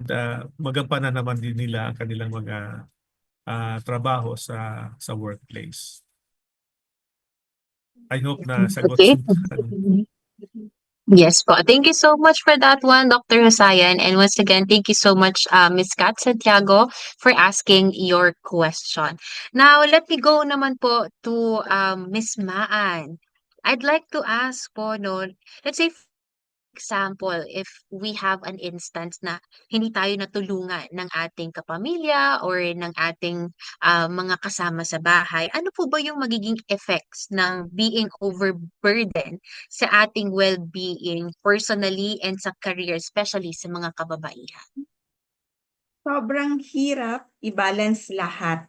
magampanan naman din nila ang kanilang mga trabaho sa workplace. I hope na sagot. Okay. Yes po. Thank you so much for that one, Dr. Husayan. And once again, thank you so much, Ms. Kat Santiago, for asking your question. Now, let me go naman po to Ms. Maan. I'd like to ask po, no, let's say, for example, if we have an instance na hindi tayo natulungan ng ating kapamilya or ng ating mga kasama sa bahay, ano po ba yung magiging effects ng being overburdened sa ating well-being personally and sa career, especially sa mga kababaihan? Sobrang hirap i-balance lahat.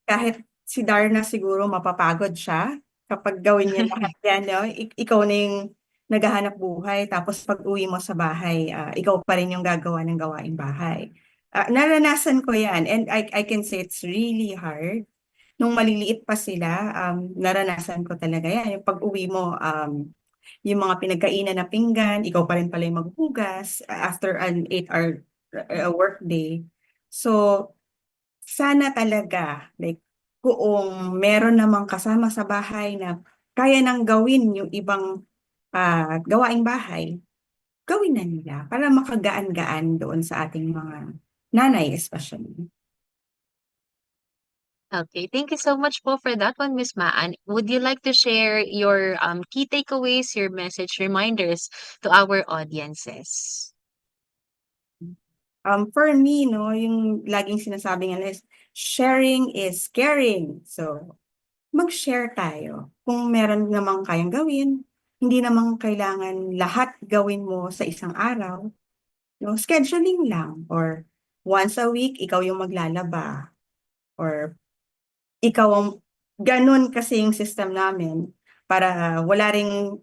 Kahit si Darna siguro mapapagod siya kapag gawin niya lahat yan. No? Ikaw na yung naghahanap buhay, tapos pag uwi mo sa bahay, ikaw pa rin yung gagawa ng gawaing bahay. Naranasan ko yan, and I can say it's really hard. Nung maliliit pa sila, naranasan ko talaga yan. Yung pag uwi mo, yung mga pinagkainan na pinggan, ikaw pa rin pala yung maghugas after an 8-hour work day. So, sana talaga, like, kung meron namang kasama sa bahay na kaya nang gawin yung ibang gawaing bahay, gawin na nila para makagaan-gaan doon sa ating mga nanay especially. Okay, thank you so much po for that one, Ms. Maan. Would you like to share your key takeaways, your message reminders to our audiences? For me, no, yung laging sinasabi nga is, sharing is caring. So, mag-share tayo. Kung meron namang kayang gawin, hindi namang kailangan lahat gawin mo sa isang araw. No, scheduling lang. Or once a week, ikaw yung maglalaba. Or ikaw ang, ganun kasi yung system namin para wala ring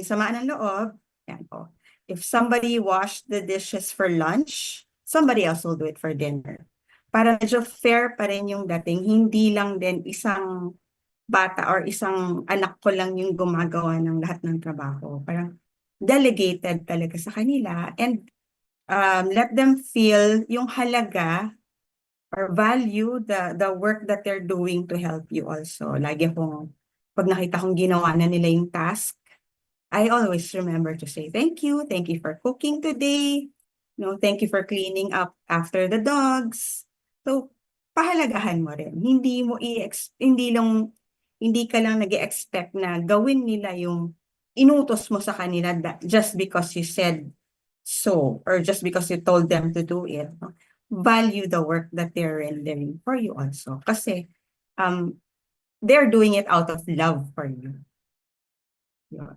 samaan ng loob. Yan po. If somebody washed the dishes for lunch, somebody else will do it for dinner. Para medyo fair pa rin yung dating, hindi lang din isang bata or isang anak ko lang yung gumagawa ng lahat ng trabaho. Parang delegated talaga sa kanila, and let them feel yung halaga or value the work that they're doing to help you also. Lagi akong, pag nakita kong ginawa na nila yung task, I always remember to say thank you for cooking today, no, thank you for cleaning up after the dogs. So, pahalagahan mo rin. Hindi ka lang nag-expect na gawin nila yung inutos mo sa kanila just because you said so or just because you told them to do it. Value the work that they're rendering for you also. Kasi they're doing it out of love for you. Yeah.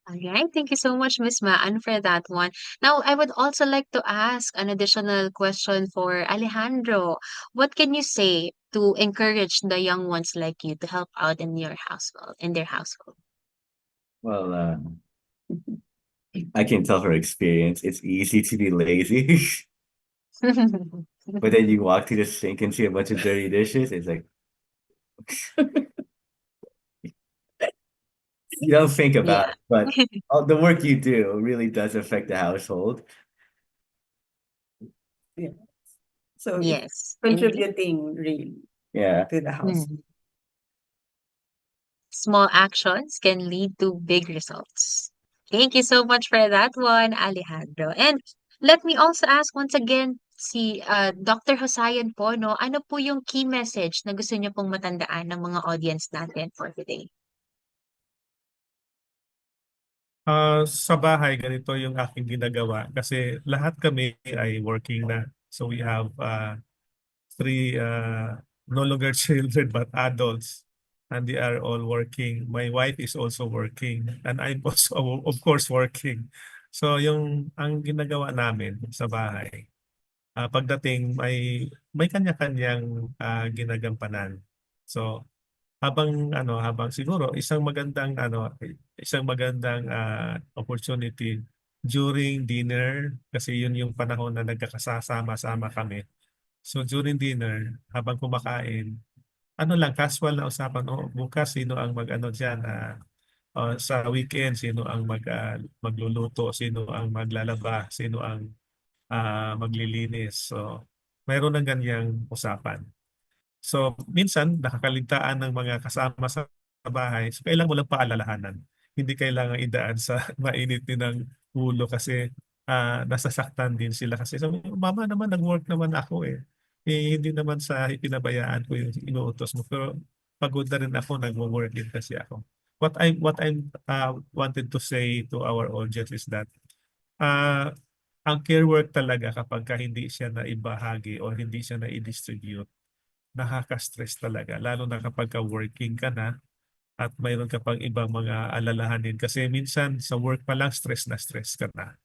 All right, thank you so much, Ms. Maan, for that one. Now, I would also like to ask an additional question for Alejandro. What can you say to encourage the young ones like you to help out in your household, in their household? Well, I can tell her experience. It's easy to be lazy, but then you walk to the sink and see a bunch of dirty dishes. It's like you don't think about Yeah. it, but all the work you do really does affect the household. Yeah. So it's Yes, indeed. contributing really Yeah. to the house. Mm. Small actions can lead to big results. Thank you so much for that one, Alejandro. And let me also ask once again si Dr. Hosayan po, no, ano po yung key message na gusto niyo pong matandaan ng mga audience natin for today? Sa bahay, ganito yung aking ginagawa kasi lahat kami ay working na. So we have three no longer children but adults, and they are all working. My wife is also working and I'm also of course working. So ang ginagawa namin sa bahay, pagdating may kanya-kanyang ginagampanan. So habang siguro isang magandang opportunity during dinner kasi yun yung panahon na nagkakasama-sama kami. So during dinner, habang kumakain, lang, casual na usapan, bukas sino ang diyan, sa weekend, sino ang magluluto, sino ang maglalaba, sino ang maglilinis. So mayroon ng ganyang usapan. So minsan nakakaligtaan ng mga kasama sa bahay, so kailangan mo lang paalalahanan. Hindi kailangan idaan sa mainit din ng ulo kasi nasasaktan din sila kasi sabi, mama naman nag-work naman ako eh. Hindi naman sa pinabayaan ko yung inuutos mo, pero pagod na rin ako, nag-work din kasi ako. What I wanted to say to our audience is that ang care work talaga kapag hindi siya na ibahagi o hindi siya na i-distribute, nakaka-stress talaga, lalo na kapag working ka na at mayroon ka pang ibang mga alalahanin kasi minsan sa work pa lang stress ka na.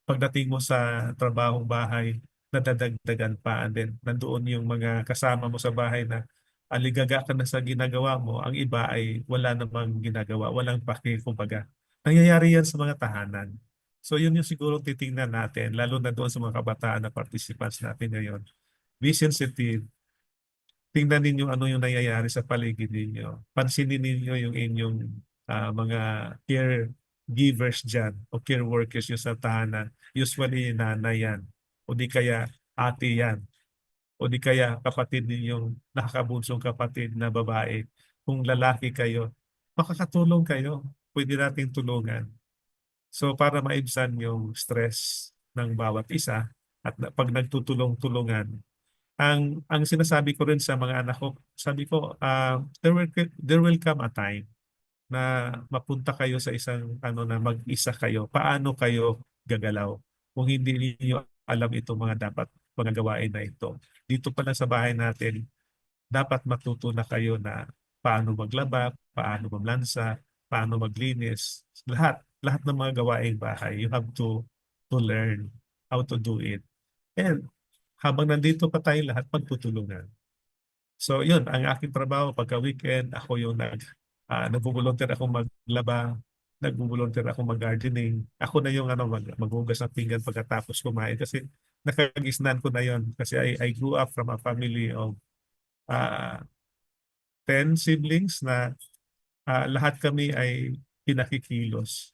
Pagdating mo sa trabahong bahay, nadadagdagan pa, and then nandoon yung mga kasama mo sa bahay na aligaga ka na sa ginagawa mo, ang iba ay wala namang ginagawa, walang paki, kumbaga. Nangyayari yan sa mga tahanan. So yun yung siguro titingnan natin, lalo na doon sa mga kabataan na participants natin ngayon. Be sensitive. Tingnan ninyo ano yung nangyayari sa paligid ninyo. Pansinin ninyo yung inyong mga caregivers dyan o care workers yung sa tahanan. Usually nanay yan o di kaya ate yan o di kaya kapatid ninyong nakakabunsong kapatid na babae. Kung lalaki kayo, makakatulong kayo. Pwede nating tulungan. So para maibsan yung stress ng bawat isa at pag nagtutulong-tulungan, ang sinasabi ko rin sa mga anak ko, sabi ko, there will come a time na mapunta kayo sa isang na mag-isa kayo. Paano kayo gagalaw kung hindi niyo alam itong mga dapat mga gawain na ito. Dito pala sa bahay natin, dapat matuto na kayo na paano maglaba, paano mamlansa, paano maglinis. Lahat ng mga gawaing bahay, you have to learn how to do it. And habang nandito pa tayo lahat, magtutulungan. So yun, ang aking trabaho pagka weekend, ako yung nagbo-volunteer akong maglaba, nagbo-volunteer akong mag-gardening. Ako na yung maghugas ng pinggan pagkatapos kumain kasi nakagisnan ko na yun. Kasi I grew up from a family of 10 siblings na lahat kami ay pinakikilos.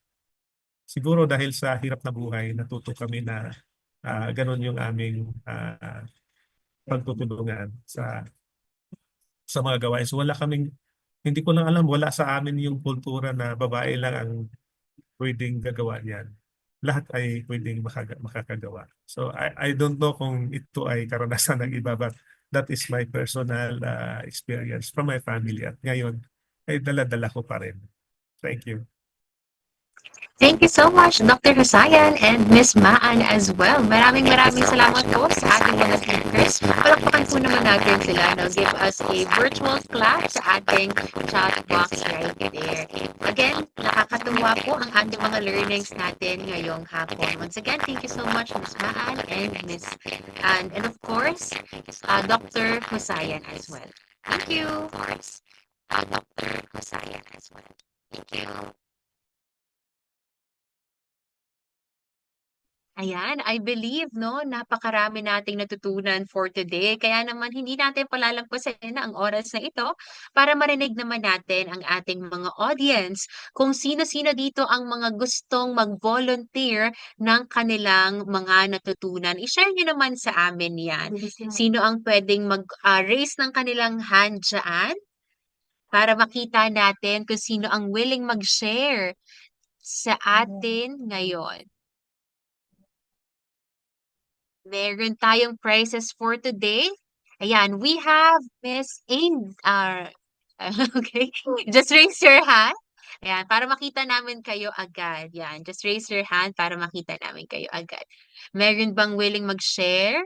Siguro dahil sa hirap na buhay, natuto kami na ganun yung aming pagtutulungan sa mga gawain. So hindi ko lang alam, wala sa amin yung kultura na babae lang ang pwedeng gagawa niyan. Lahat ay pwedeng makakagawa. So I don't know kung ito ay karanasan ng iba, but that is my personal experience from my family. At ngayon ay dala-dala ko pa rin. Thank you. Thank you so much, Dr. Hosayan and Miss Maan as well. Maraming salamat po sa ating mga speakers. Palakpakan po naman natin sila. No? Give us a virtual clap sa ating chat box right there. Again, nakakatuwa nawa po ang ating mga learnings natin ngayong hapon. Once again, thank you so much, Ms. Maan and of course, Dr. Husayan as well. Thank you. Ayan, I believe, no, napakarami nating natutunan for today. Kaya naman hindi natin palalampasin ang oras na ito para marinig naman natin ang ating mga audience kung sino-sino dito ang mga gustong mag-volunteer ng kanilang mga natutunan. I-share nyo naman sa amin yan. Sino ang pwedeng mag-raise ng kanilang hand dyan para makita natin kung sino ang willing mag-share sa atin ngayon. Meron tayong prizes for today. Ayan, we have Miss Ain. Okay, just raise your hand. Ayan, para makita namin kayo agad. Yan, just raise your hand para makita namin kayo agad. Meron bang willing mag-share?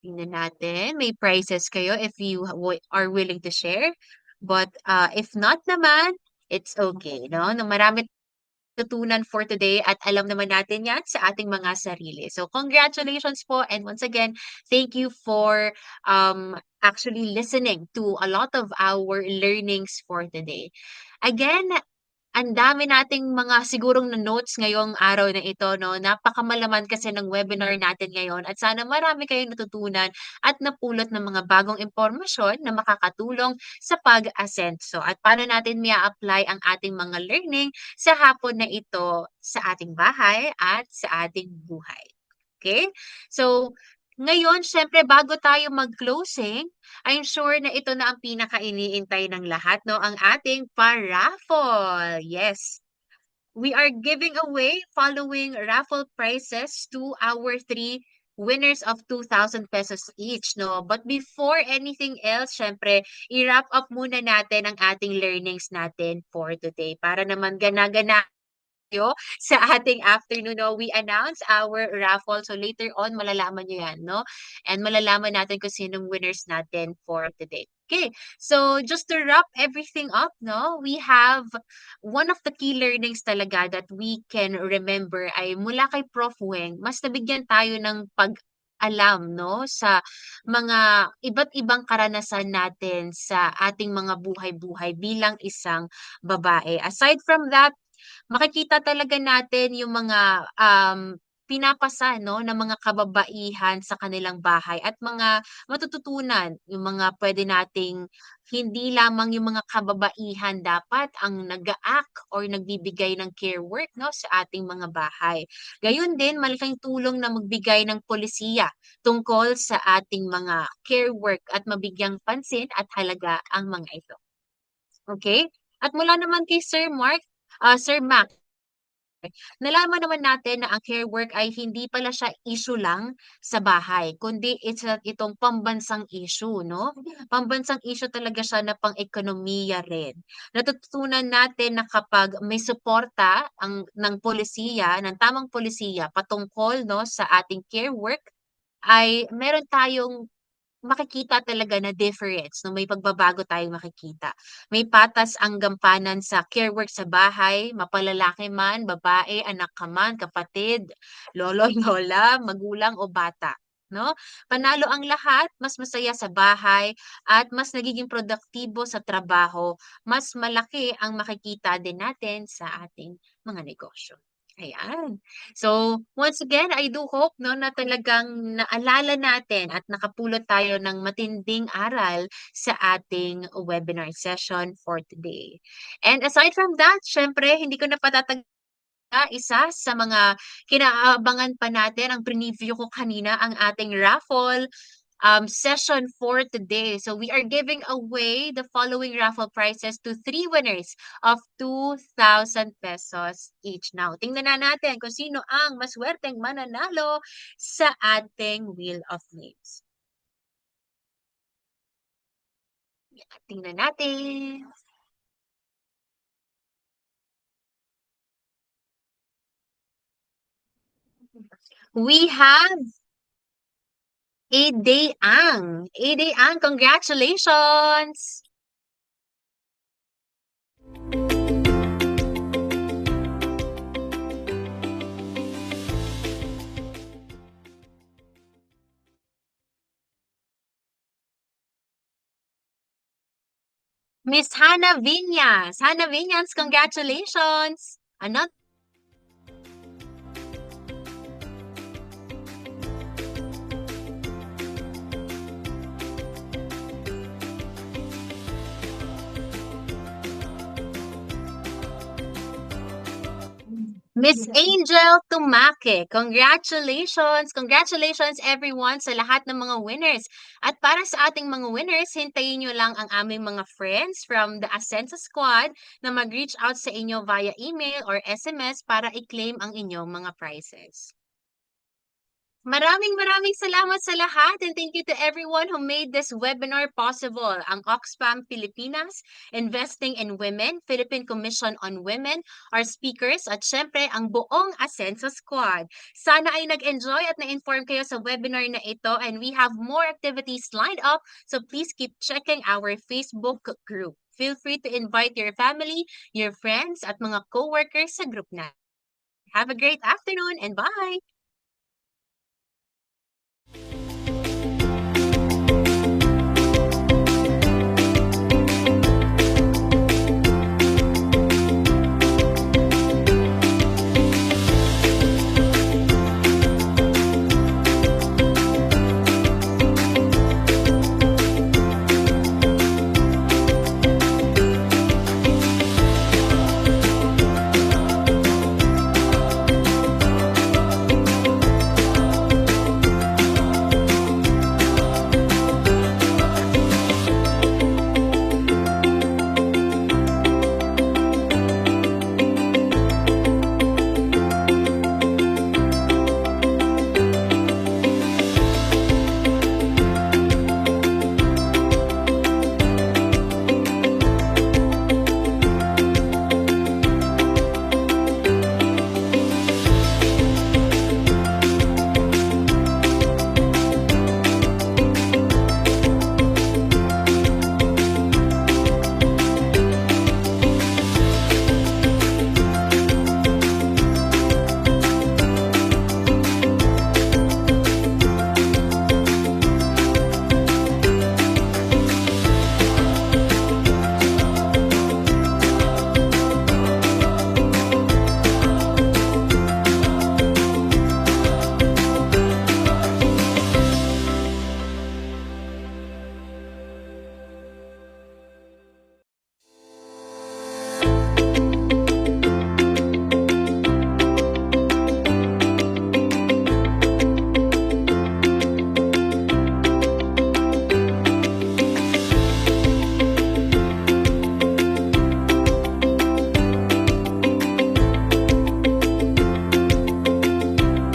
Tingnan natin. May prizes kayo if you are willing to share. But if not naman, it's okay. No? Marami tutunan for today at alam naman natin yan sa ating mga sarili. So congratulations po and once again, thank you for actually listening to a lot of our learnings for today. Again, ang dami nating mga sigurong na notes ngayong araw na ito, no? Napakamalaman kasi ng webinar natin ngayon at sana marami kayong natutunan at napulot ng mga bagong impormasyon na makakatulong sa pag-asenso at paano natin apply ang ating mga learning sa hapon na ito sa ating bahay at sa ating buhay. Okay? So, ngayon, syempre, bago tayo mag-closing, I'm sure na ito na ang pinaka-iniintay ng lahat, no? Ang ating pa-raffle. Yes. We are giving away following raffle prizes to our 3 winners of 2,000 pesos each, no? But before anything else, syempre, i-wrap up muna natin ang ating learnings natin for today para naman gana-gana sa ating afternoon, no? We announce our raffle. So later on, malalaman nyo yan, no? And malalaman natin kung sinong winners natin for today. Okay, so just to wrap everything up, no? We have one of the key learnings talaga that we can remember ay mula kay Prof. Weng, mas nabigyan tayo ng alam, no, sa mga iba't ibang karanasan natin sa ating mga buhay-buhay bilang isang babae. Aside from that, makikita talaga natin yung mga pinapasa, no, ng mga kababaihan sa kanilang bahay at mga matututunan, yung mga pwede nating hindi lamang yung mga kababaihan dapat ang nag-a-act or nagbibigay ng care work, no, sa ating mga bahay. Gayun din, malaking tulong na magbigay ng polisiya tungkol sa ating mga care work at mabigyang pansin at halaga ang mga ito. Okay? At mula naman kay Sir Mac, nalaman naman natin na ang care work ay hindi pala siya issue lang sa bahay, kundi itong pambansang issue, no? Pambansang issue talaga siya na pang-ekonomiya rin. Natututunan natin na kapag may suporta ng polisiya, ng tamang polisiya patungkol, no, sa ating care work, ay meron tayong makikita talaga na difference, no? May pagbabago tayong makikita. May patas ang gampanan sa care work sa bahay, mapalalaki man, babae, anak ka man, kapatid, lolo, lola, magulang o bata. No? Panalo ang lahat, mas masaya sa bahay at mas nagiging produktibo sa trabaho, mas malaki ang makikita din natin sa ating mga negosyo. Ayan. So, once again, I do hope, no, na talagang naalala natin at nakapulot tayo ng matinding aral sa ating webinar session for today. And aside from that, syempre, hindi ko na isa sa mga kinaabangan pa natin, ang preview ko kanina, ang ating raffle session for today. So we are giving away the following raffle prizes to 3 winners of 2,000 pesos each. Now, tingnan na natin kung sino ang maswerteng mananalo sa ating Wheel of Names. Tingnan natin. We have A-Day Ang. A-Day Ang, congratulations! Miss Hannah Viñas. Hannah Viñas, congratulations! Another Miss Angel Tumake, congratulations! Congratulations everyone sa lahat ng mga winners. At para sa ating mga winners, hintayin nyo lang ang aming mga friends from the Asensa Squad na mag-reach out sa inyo via email or SMS para i-claim ang inyong mga prizes. Maraming salamat sa lahat and thank you to everyone who made this webinar possible. Ang Oxfam Pilipinas, Investing in Women, Philippine Commission on Women, our speakers at syempre ang buong Asensa Squad. Sana ay nag-enjoy at na-inform kayo sa webinar na ito and we have more activities lined up, so please keep checking our Facebook group. Feel free to invite your family, your friends at mga co-workers sa group na. Have a great afternoon and bye!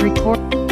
Record.